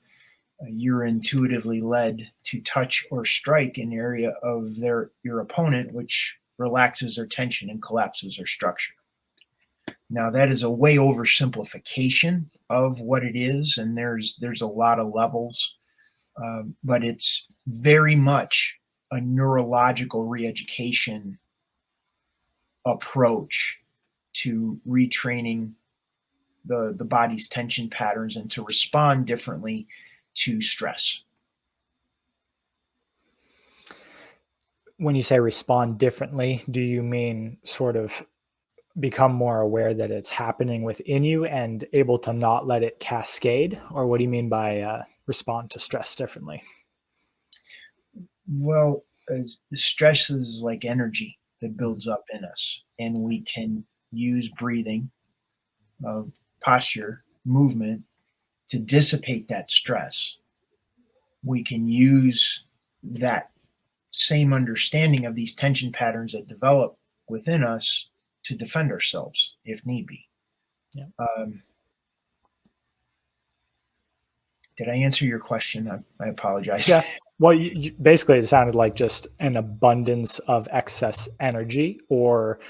S2: you're intuitively led to touch or strike an area of your opponent, which relaxes their tension and collapses their structure. Now, that is a way oversimplification of what it is, and there's a lot of levels, but it's very much a neurological re-education approach to retraining the body's tension patterns and to respond differently to stress.
S1: When you say respond differently, do you mean sort of become more aware that it's happening within you and able to not let it cascade? Or what do you mean by respond to stress differently?
S2: Well, stress is like energy that builds up in us, and we can use breathing, posture, movement to dissipate that stress. We can use that same understanding of these tension patterns that develop within us to defend ourselves if need be.
S1: Yeah.
S2: Did I answer your question? I apologize.
S1: Yeah. Well, basically, it sounded like just an abundance of excess energy, or,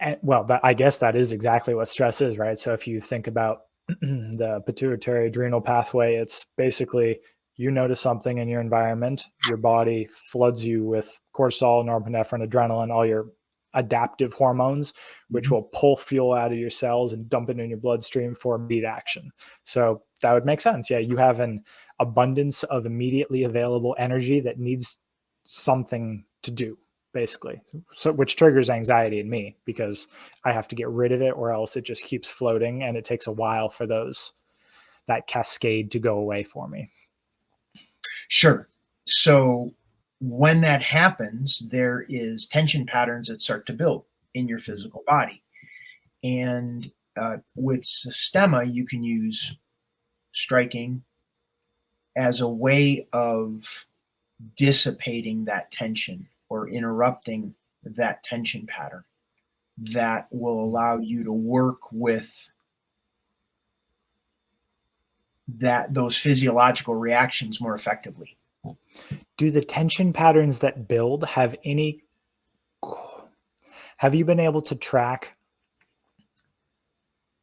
S1: I guess that is exactly what stress is, right? So if you think about the pituitary adrenal pathway, it's basically you notice something in your environment, your body floods you with cortisol, norepinephrine, adrenaline, all your adaptive hormones, which will pull fuel out of your cells and dump it in your bloodstream for immediate action. So that would make sense. Yeah, you have an abundance of immediately available energy that needs something to do, basically. So which triggers anxiety in me because I have to get rid of it or else it just keeps floating, and it takes a while for that cascade to go away for me.
S2: Sure. So when that happens, there is tension patterns that start to build in your physical body. And with Systema, you can use striking as a way of dissipating that tension or interrupting that tension pattern that will allow you to work with those physiological reactions more effectively.
S1: Do the tension patterns that build have you been able to track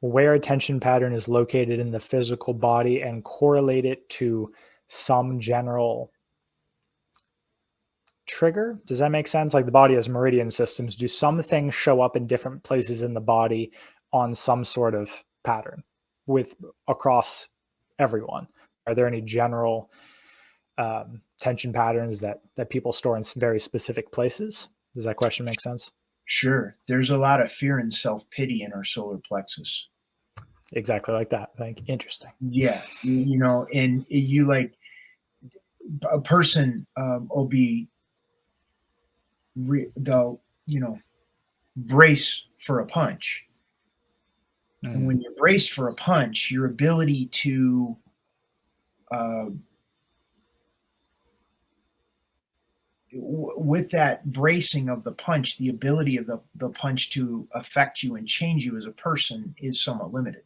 S1: where a tension pattern is located in the physical body and correlate it to some general trigger? Does that make sense? Like the body has meridian systems. Do some things show up in different places in the body on some sort of pattern across everyone? Are there any general tension patterns that people store in very specific places? Does that question make sense?
S2: Sure. There's a lot of fear and self-pity in our solar plexus.
S1: Exactly like that. Interesting.
S2: Yeah. And you like a person will be, they'll, brace for a punch. And when you're braced for a punch, your ability to with that bracing of the punch, the ability of the punch to affect you and change you as a person is somewhat limited.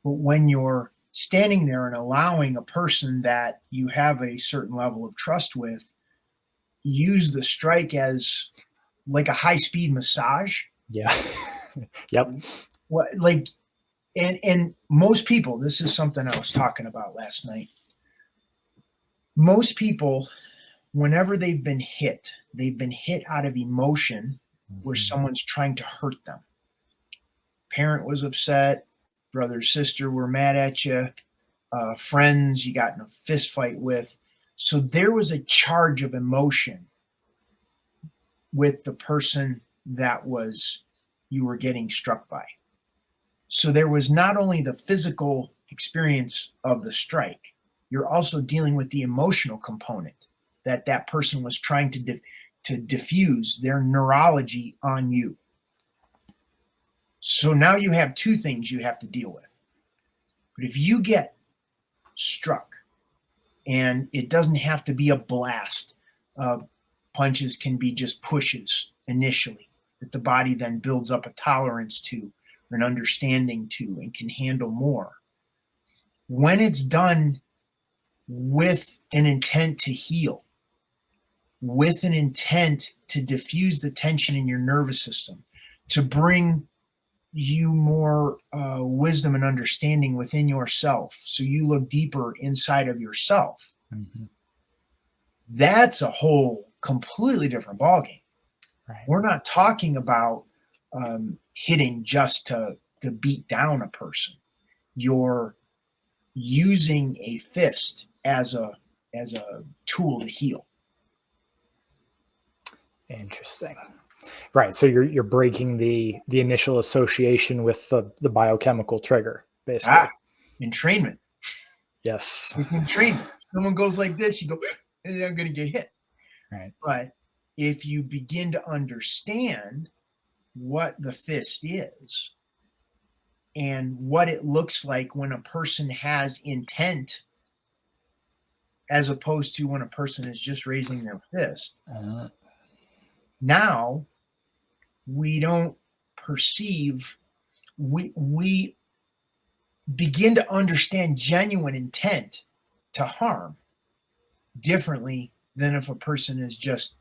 S2: But when you're standing there and allowing a person that you have a certain level of trust with use the strike as like a high-speed massage.
S1: Yeah. Yep.
S2: What, like, and most people, this is something I was talking about last night. Most people, whenever they've been hit out of emotion where someone's trying to hurt them. Parent was upset, brother, sister were mad at you, friends you got in a fist fight with. So there was a charge of emotion with the person that you were getting struck by. So there was not only the physical experience of the strike, you're also dealing with the emotional component that person was trying to diffuse their neurology on you. So now you have two things you have to deal with. But if you get struck, and it doesn't have to be a blast, punches can be just pushes initially that the body then builds up a tolerance to, or an understanding to, and can handle more. When it's done with an intent to heal, with an intent to diffuse the tension in your nervous system, to bring you more wisdom and understanding within yourself, so you look deeper inside of yourself.
S1: Mm-hmm.
S2: That's a whole completely different ballgame.
S1: Right.
S2: We're not talking about hitting just to beat down a person. You're using a fist as a tool to heal.
S1: Interesting. Right. So you're breaking the initial association with the biochemical trigger, basically.
S2: Entrainment.
S1: Yes.
S2: Entrainment. Someone goes like this, you go, I'm going to get hit.
S1: Right.
S2: But if you begin to understand what the fist is and what it looks like when a person has intent, as opposed to when a person is just raising their fist, now we don't perceive, we begin to understand genuine intent to harm differently than if a person is just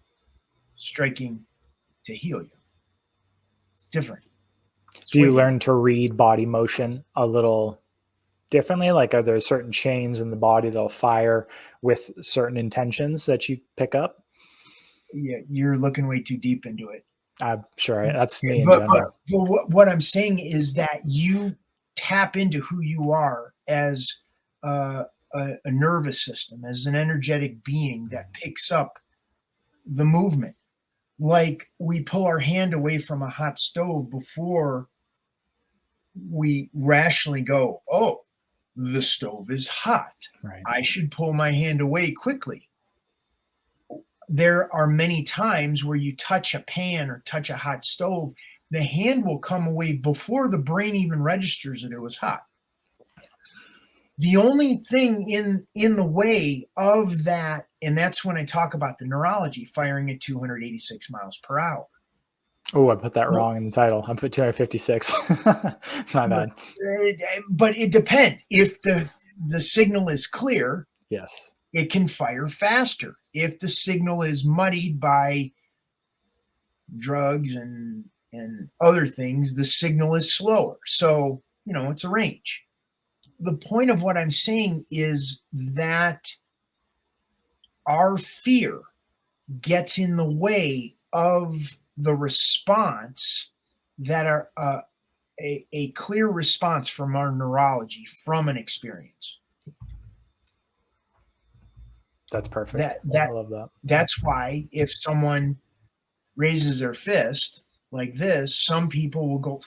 S2: striking to heal you. It's different.
S1: Do you learn to read body motion a little differently? Like, are there certain chains in the body that'll fire with certain intentions that you pick up?
S2: Yeah, you're looking way too deep into it.
S1: I'm sure that's me in general.
S2: But what I'm saying is that you tap into who you are as a nervous system, as an energetic being that picks up the movement. Like we pull our hand away from a hot stove before we rationally go, oh, the stove is hot.
S1: Right.
S2: I should pull my hand away quickly. There are many times where you touch a pan or touch a hot stove, the hand will come away before the brain even registers that it was hot. The only thing in the way of that, and that's when I talk about the neurology firing at 286 miles per hour.
S1: Oh, I put that
S2: Well,
S1: wrong in the title. I put 256. My
S2: but,
S1: bad.
S2: but it depends. If the signal is clear,
S1: Yes.
S2: it can fire faster. If the signal is muddied by drugs and other things, the signal is slower. So, it's a range. The point of what I'm saying is that our fear gets in the way of the response that are a clear response from our neurology from an experience.
S1: That's perfect.
S2: That
S1: I
S2: that
S1: love that.
S2: that's why if someone raises their fist like this, some people will go,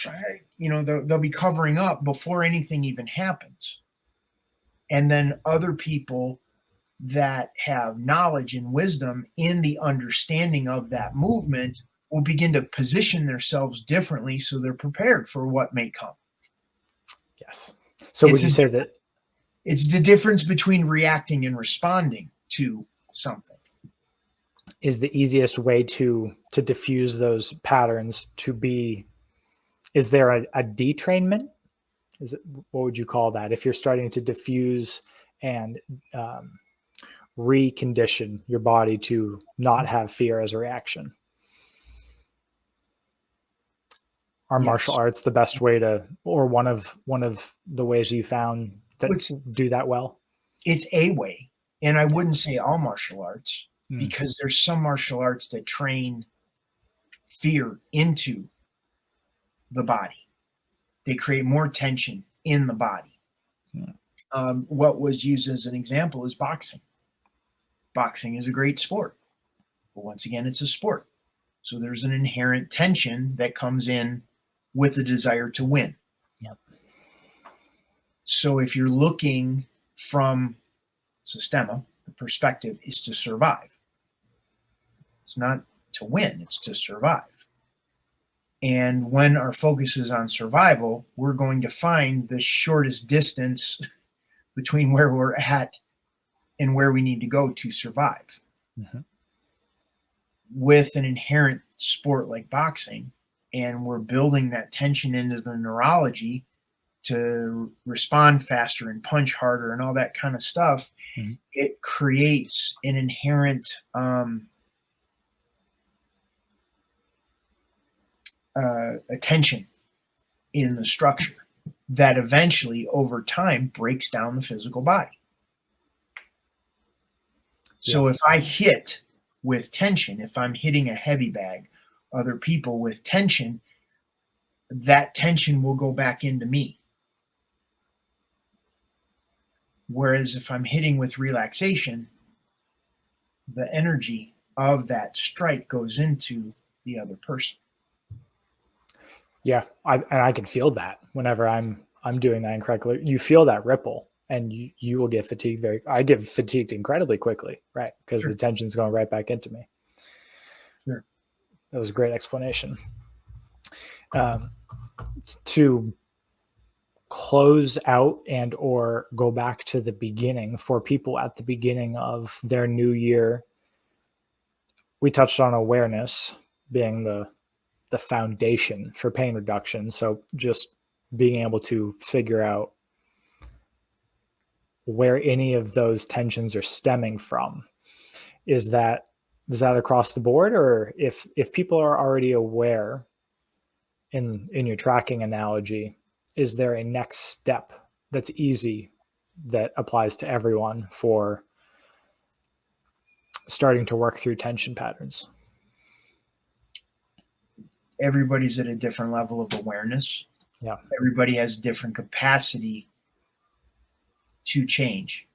S2: they'll be covering up before anything even happens. And then other people that have knowledge and wisdom in the understanding of that movement will begin to position themselves differently so they're prepared for what may come.
S1: Yes. So would
S2: It's
S1: you
S2: a,
S1: say that
S2: it's the difference between reacting and responding to something.
S1: is the easiest way to diffuse those patterns to be, is there a detrainment? Is it, what would you call that? If you're starting to diffuse and recondition your body to not have fear as a reaction. Are martial
S2: Yes.
S1: arts the best way to, or one of the ways you found that do that well?
S2: It's a way, and I
S1: Yeah.
S2: wouldn't say all martial arts,
S1: Mm.
S2: because there's some martial arts that train fear into the body. They create more tension in the body.
S1: Yeah.
S2: What was used as an example is boxing. Boxing is a great sport, but once again, it's a sport. So there's an inherent tension that comes in with the desire to win.
S1: Yep.
S2: So if you're looking from Systema, the perspective is to survive. It's not to win, it's to survive. And when our focus is on survival, we're going to find the shortest distance between where we're at and where we need to go to survive.
S1: Mm-hmm.
S2: With an inherent sport like boxing, and we're building that tension into the neurology to respond faster and punch harder and all that kind of stuff,
S1: Mm-hmm.
S2: it creates an inherent tension in the structure that eventually over time breaks down the physical body. So if I hit with tension, if I'm hitting a heavy bag, other people with tension, that tension will go back into me. Whereas if I'm hitting with relaxation, the energy of that strike goes into the other person.
S1: Yeah, I can feel that whenever I'm doing that incorrectly. You feel that ripple, and you will get fatigued I get fatigued incredibly quickly, right? Because
S2: Sure.
S1: the tension's going right back into me.
S2: Sure.
S1: That was a great explanation. To close out and or go back to the beginning for people at the beginning of their new year, we touched on awareness being the foundation for pain reduction. So just being able to figure out where any of those tensions are stemming from. Is that across the board, or if people are already aware in your tracking analogy, is there a next step that's easy that applies to everyone for starting to work through tension patterns?
S2: Everybody's at a different level of awareness.
S1: Yeah.
S2: Everybody has different capacity to change.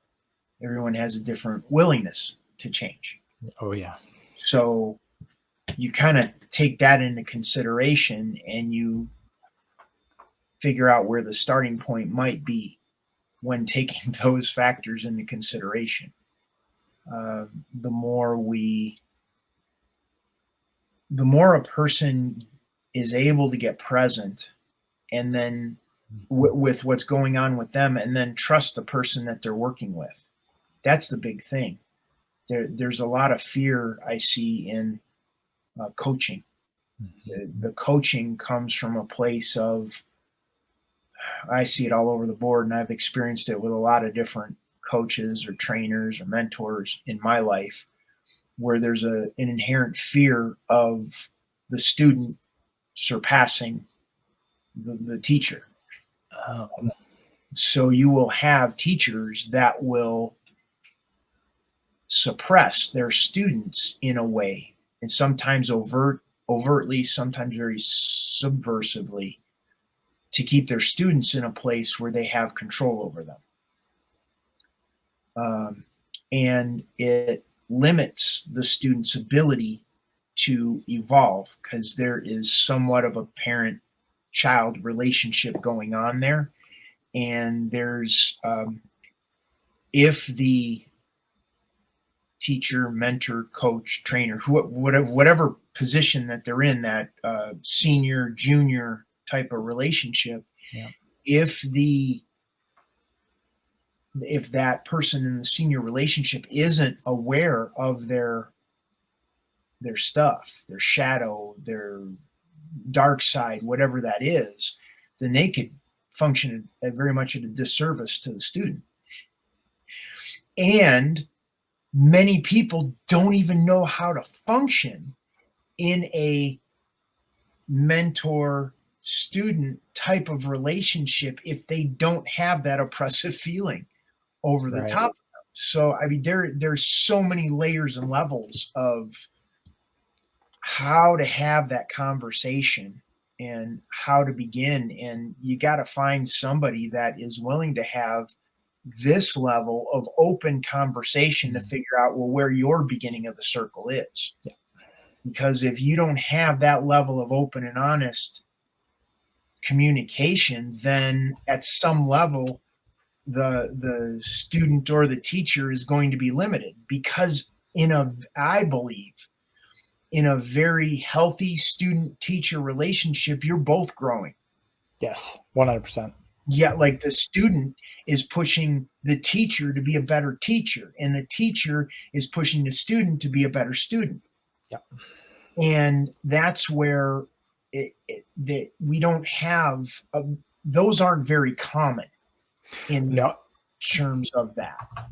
S2: Everyone has a different willingness to change.
S1: Oh yeah.
S2: So you kind of take that into consideration and you figure out where the starting point might be when taking those factors into consideration. The more a person is able to get present and then with what's going on with them, and then trust the person that they're working with. That's the big thing. There's a lot of fear I see in coaching. The coaching comes from a place of, I see it all over the board, and I've experienced it with a lot of different coaches or trainers or mentors in my life, where there's an inherent fear of the student surpassing the teacher.
S1: Oh.
S2: So you will have teachers that will suppress their students in a way, and sometimes overtly, sometimes very subversively, to keep their students in a place where they have control over them. And it limits the student's ability to evolve, because there is somewhat of a parent-child relationship going on there. And there's, if the teacher, mentor, coach, trainer, whatever position that they're in, that senior, junior type of relationship,
S1: Yeah.
S2: if that person in the senior relationship isn't aware of their stuff, their shadow, their dark side, whatever that is, then they could function at very much at a disservice to the student. And many people don't even know how to function in a mentor student type of relationship if they don't have that oppressive feeling over the
S1: Right.
S2: top of them. So I mean, there's so many layers and levels of how to have that conversation and how to begin, and you got to find somebody that is willing to have this level of open conversation to figure out, well, where your beginning of the circle is.
S1: Yeah.
S2: Because if you don't have that level of open and honest communication, then at some level the student or the teacher is going to be limited, because I believe in a very healthy student teacher relationship, you're both growing.
S1: Yes, 100%.
S2: Yeah, like the student is pushing the teacher to be a better teacher, and the teacher is pushing the student to be a better student.
S1: Yeah.
S2: And that's where we don't have those aren't very common in terms of that.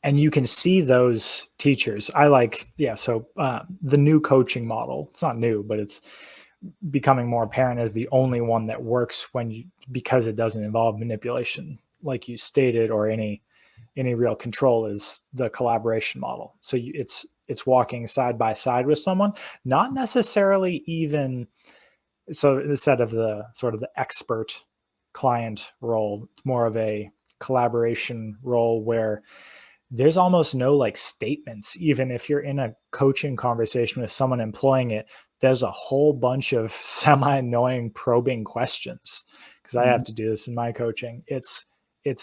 S1: And you can see those teachers. So the new coaching model, it's not new, but it's becoming more apparent as the only one that works because it doesn't involve manipulation, like you stated, or any real control, is the collaboration model. So it's walking side by side with someone, not necessarily even. So instead of the sort of the expert client role, it's more of a collaboration role where there's almost no like statements. Even if you're in a coaching conversation with someone employing it, there's a whole bunch of semi-annoying probing questions, because I have to do this in my coaching. It's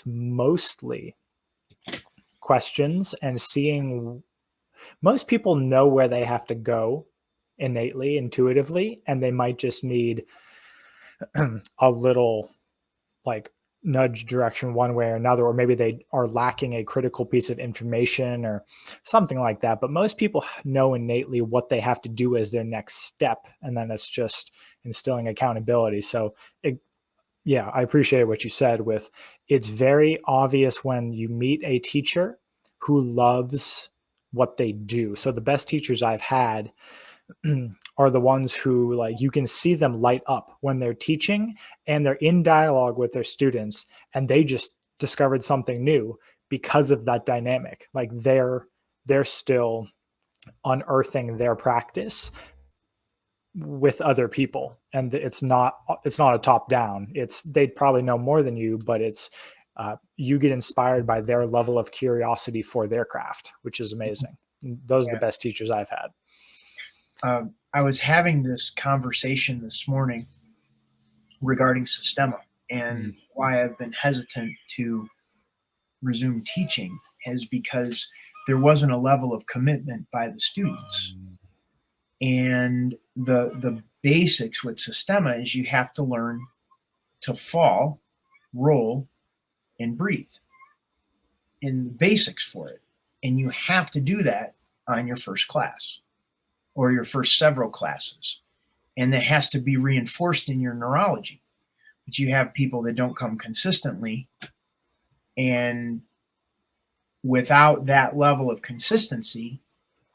S1: mostly questions and seeing. Most people know where they have to go innately, intuitively, and they might just need a little like nudge direction one way or another, or maybe they are lacking a critical piece of information or something like that. But most people know innately what they have to do as their next step, and then it's just instilling accountability. So I appreciate what you said with, it's very obvious when you meet a teacher who loves what they do. So the best teachers I've had are the ones who, like, you can see them light up when they're teaching and they're in dialogue with their students, and they just discovered something new because of that dynamic. Like they're still unearthing their practice with other people, and it's not a top down. They'd probably know more than you, but it's you get inspired by their level of curiosity for their craft, which is amazing. Those are the best teachers I've had.
S2: I was having this conversation this morning regarding Systema, and why I've been hesitant to resume teaching is because there wasn't a level of commitment by the students. And the basics with Systema is you have to learn to fall, roll, and breathe in the basics for it. And you have to do that on your first class or your first several classes. And that has to be reinforced in your neurology. But you have people that don't come consistently. And without that level of consistency,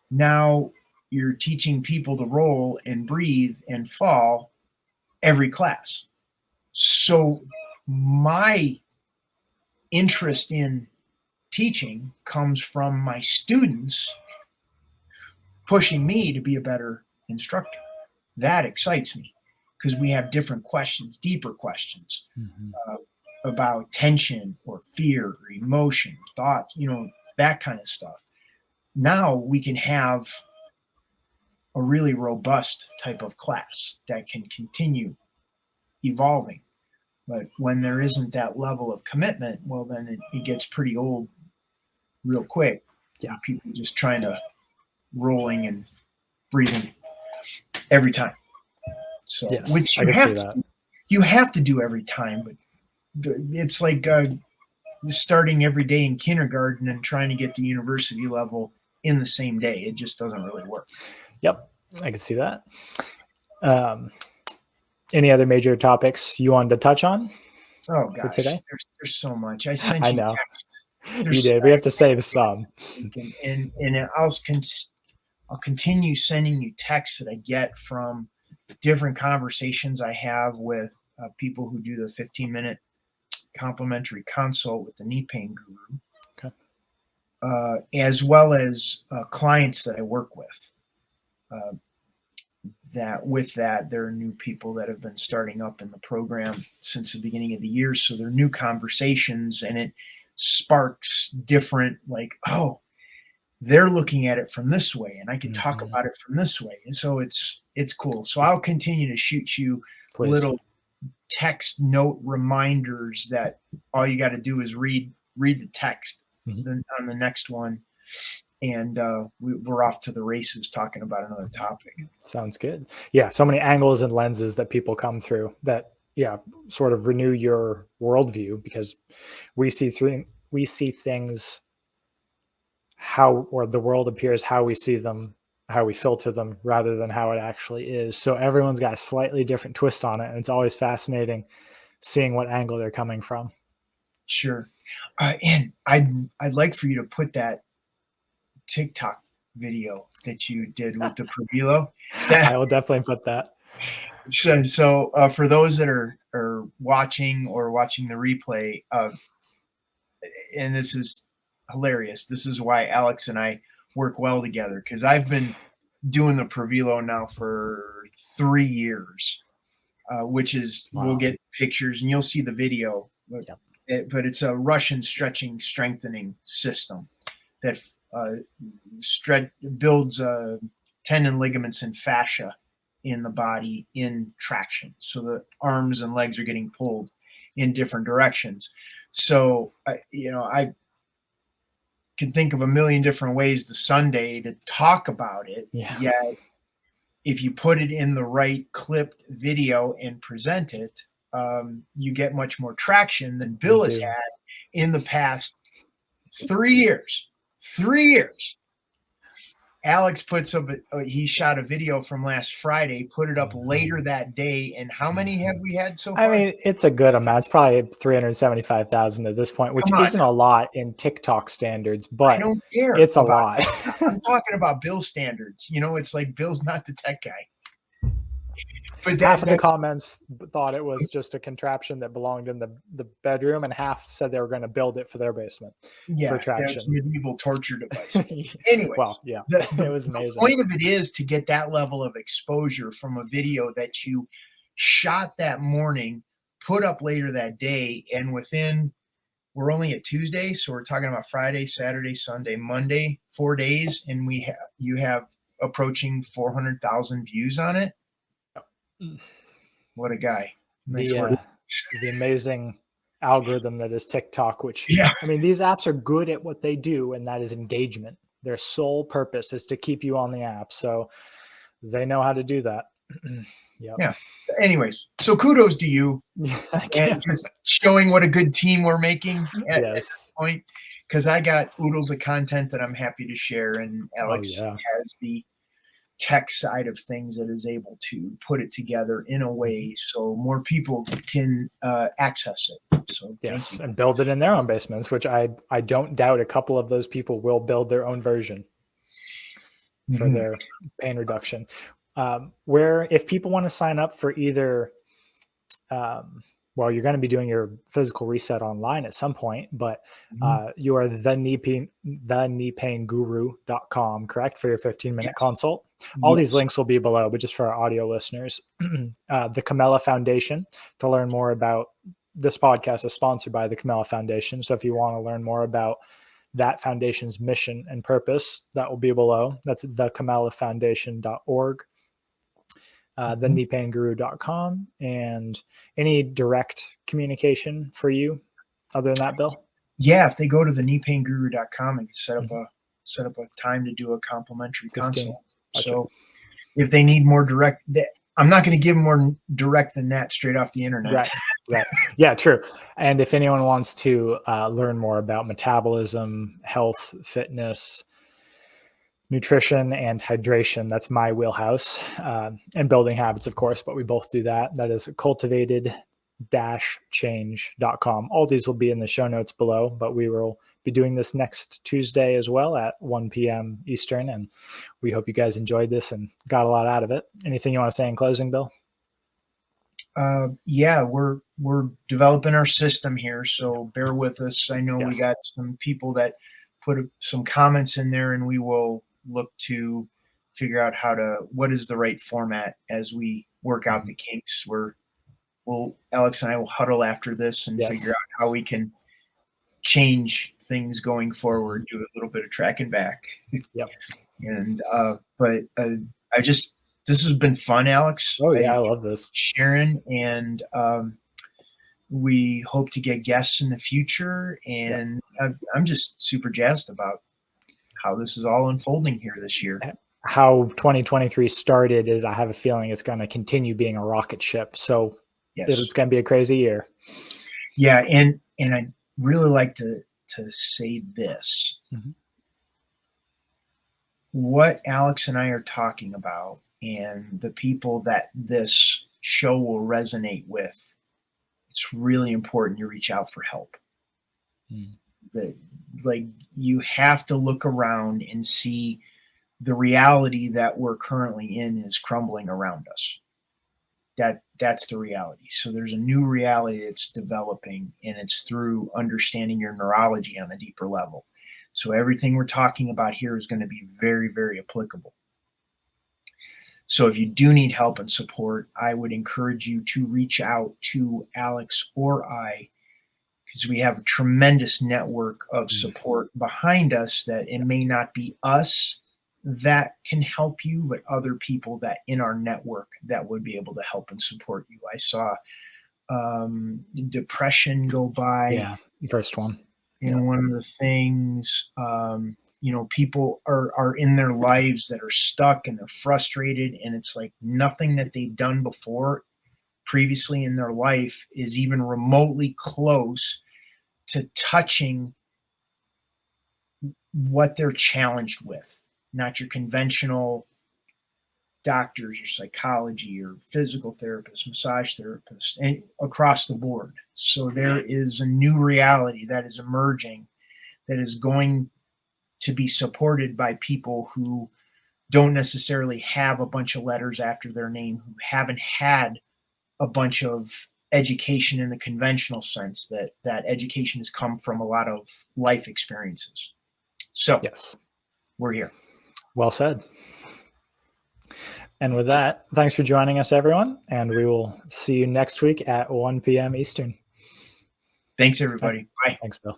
S2: now you're teaching people to roll and breathe and fall every class. So my interest in teaching comes from my students pushing me to be a better instructor. That excites me because we have different questions, deeper questions about tension or fear or emotion, thoughts, that kind of stuff. Now we can have a really robust type of class that can continue evolving. But when there isn't that level of commitment, well, then it gets pretty old real quick.
S1: Yeah.
S2: People just trying to rolling and breathing every time. So,
S1: yes,
S2: which you have to do every time, but it's like starting every day in kindergarten and trying to get to university level in the same day. It just doesn't really work.
S1: Yep, I can see that. Any other major topics you wanted to touch on?
S2: Oh gosh,
S1: for today?
S2: There's so much. I sent you text.
S1: You did. We have to save some.
S2: And I'll continue sending you texts that I get from different conversations I have with people who do the 15-minute complimentary consult with the knee pain guru. Okay. As well as clients that I work with. There are new people that have been starting up in the program since the beginning of the year. So they're new conversations, and it sparks different, like, oh, they're looking at it from this way, and I can talk about it from this way. And so it's cool. So I'll continue to shoot you little text note reminders that all you got to do is read the text on the next one. And we're off to the races talking about another topic.
S1: Sounds good. Yeah, so many angles and lenses that people come through that, sort of renew your worldview, because we see things or the world appears how we see them, how we filter them, rather than how it actually is. So everyone's got a slightly different twist on it, and it's always fascinating seeing what angle they're coming from.
S2: Sure. And I'd like for you to put that TikTok video that you did with the Parravano.
S1: I will definitely put that.
S2: So for those that are watching the replay, and this is hilarious. This is why Alex and I work well together, because I've been doing the Parravano now for 3 years, which is We'll get pictures and you'll see the video. But it's a Russian stretching strengthening system that builds tendon, ligaments, and fascia in the body in traction. So the arms and legs are getting pulled in different directions. So, I can think of a million different ways to Sunday to talk about it.
S1: Yeah.
S2: Yet, if you put it in the right clipped video and present it, you get much more traction than Bill has had in the past 3 years. 3 years. Alex puts up, he shot a video from last Friday, put it up later that day. And how many have we had so far?
S1: I mean, it's a good amount. It's probably 375,000 at this point, which isn't a lot in TikTok standards, but
S2: I don't care.
S1: It's a lot.
S2: I'm talking about Bill standards. It's like Bill's not the tech guy. But
S1: half of the comments thought it was just a contraption that belonged in the bedroom, and half said they were going to build it for their basement.
S2: Yeah,
S1: for traction.
S2: That's a medieval torture device. Anyways,
S1: well, yeah, it was amazing.
S2: The point of it is to get that level of exposure from a video that you shot that morning, put up later that day, and we're only at Tuesday, so we're talking about Friday, Saturday, Sunday, Monday, 4 days, and you have approaching 400,000 views on it. What a guy.
S1: The amazing algorithm that is TikTok, which, I mean, these apps are good at what they do, and that is engagement. Their sole purpose is to keep you on the app. So they know how to do that. Yep.
S2: Yeah. Anyways, so kudos to you and just showing what a good team we're making at this
S1: Yes.
S2: point. Because I got oodles of content that I'm happy to share, and
S1: Oh
S2: Alex
S1: yeah.
S2: has the tech side of things that is able to put it together in a way so more people can access it. So thank
S1: Yes,
S2: you.
S1: and build it in their own basements, which I don't doubt a couple of those people will build their own version for
S2: Mhm.
S1: their pain reduction. Where if people want to sign up for either, um, well, you're going to be doing your physical reset online at some point, but
S2: Mhm.
S1: you are the kneepainguru.com, correct? For your 15-minute
S2: Yes.
S1: consult. All these
S2: Yes.
S1: links will be below, but just for our audio listeners, the Camella Foundation to learn more about this podcast is sponsored by the Camella Foundation. So if you want to learn more about that foundation's mission and purpose, that will be below. That's thecamellafoundation.org, the
S2: Mhm.
S1: kneepainguru.com. And any direct communication for you other than that, Bill?
S2: Yeah, if they go to the kneepainguru.com and
S1: Mhm.
S2: set up a time to do a complimentary
S1: 15.
S2: consult.
S1: Gotcha.
S2: So if they need more direct, I'm not going to give them more direct than that straight off the internet.
S1: Right. Right. Yeah, true. And if anyone wants to learn more about metabolism, health, fitness, nutrition, and hydration, that's my wheelhouse, and building habits, of course, but we both do that. That is cultivated-change.com. All these will be in the show notes below, but we will be doing this next Tuesday as well at 1 p.m. Eastern. And we hope you guys enjoyed this and got a lot out of it. Anything you want to say in closing, Bill?
S2: Yeah, we're developing our system here, so bear with us. I know we
S1: Yes.
S2: got some people that put some comments in there, and we will look to figure out what is the right format as we work out the kinks. Alex and I will huddle after this and figure
S1: Yes.
S2: out how we can change things going forward, do a little bit of track and back.
S1: Yep.
S2: And but I just this has been fun, Alex.
S1: Oh,
S2: I
S1: yeah. I love this.
S2: Sharon, and we hope to get guests in the future.
S1: Yep.
S2: And I'm just super jazzed about how this is all unfolding here this year.
S1: How 2023 started is I have a feeling it's going to continue being a rocket ship. So
S2: Yes.
S1: it's going to be a crazy year.
S2: Yeah, and I'd really like to say this.
S1: Mm-hmm.
S2: What Alex and I are talking about, and the people that this show will resonate with, it's really important you reach out for help.
S1: Mm.
S2: Like, you have to look around and see the reality that we're currently in is crumbling around us. That's the reality. So there's a new reality that's developing, and it's through understanding your neurology on a deeper level. So everything we're talking about here is going to be very, very applicable. So if you do need help and support, I would encourage you to reach out to Alex or I, because we have a tremendous network of support behind us, that it may not be us that can help you, but other people that in our network that would be able to help and support you. I saw depression go by.
S1: Yeah. First one.
S2: And
S1: Yep.
S2: one of the things, people are in their lives that are stuck and they're frustrated, and it's like nothing that they've done before previously in their life is even remotely close to touching what they're challenged with. Not your conventional doctors or psychology or physical therapists, massage therapists, and across the board. So there is a new reality that is emerging that is going to be supported by people who don't necessarily have a bunch of letters after their name, who haven't had a bunch of education in the conventional sense, that education has come from a lot of life experiences. So
S1: Yes.
S2: we're here.
S1: Well said. And with that, thanks for joining us, everyone. And we will see you next week at 1 p.m. Eastern.
S2: Thanks, everybody. Bye.
S1: Thanks, Bill.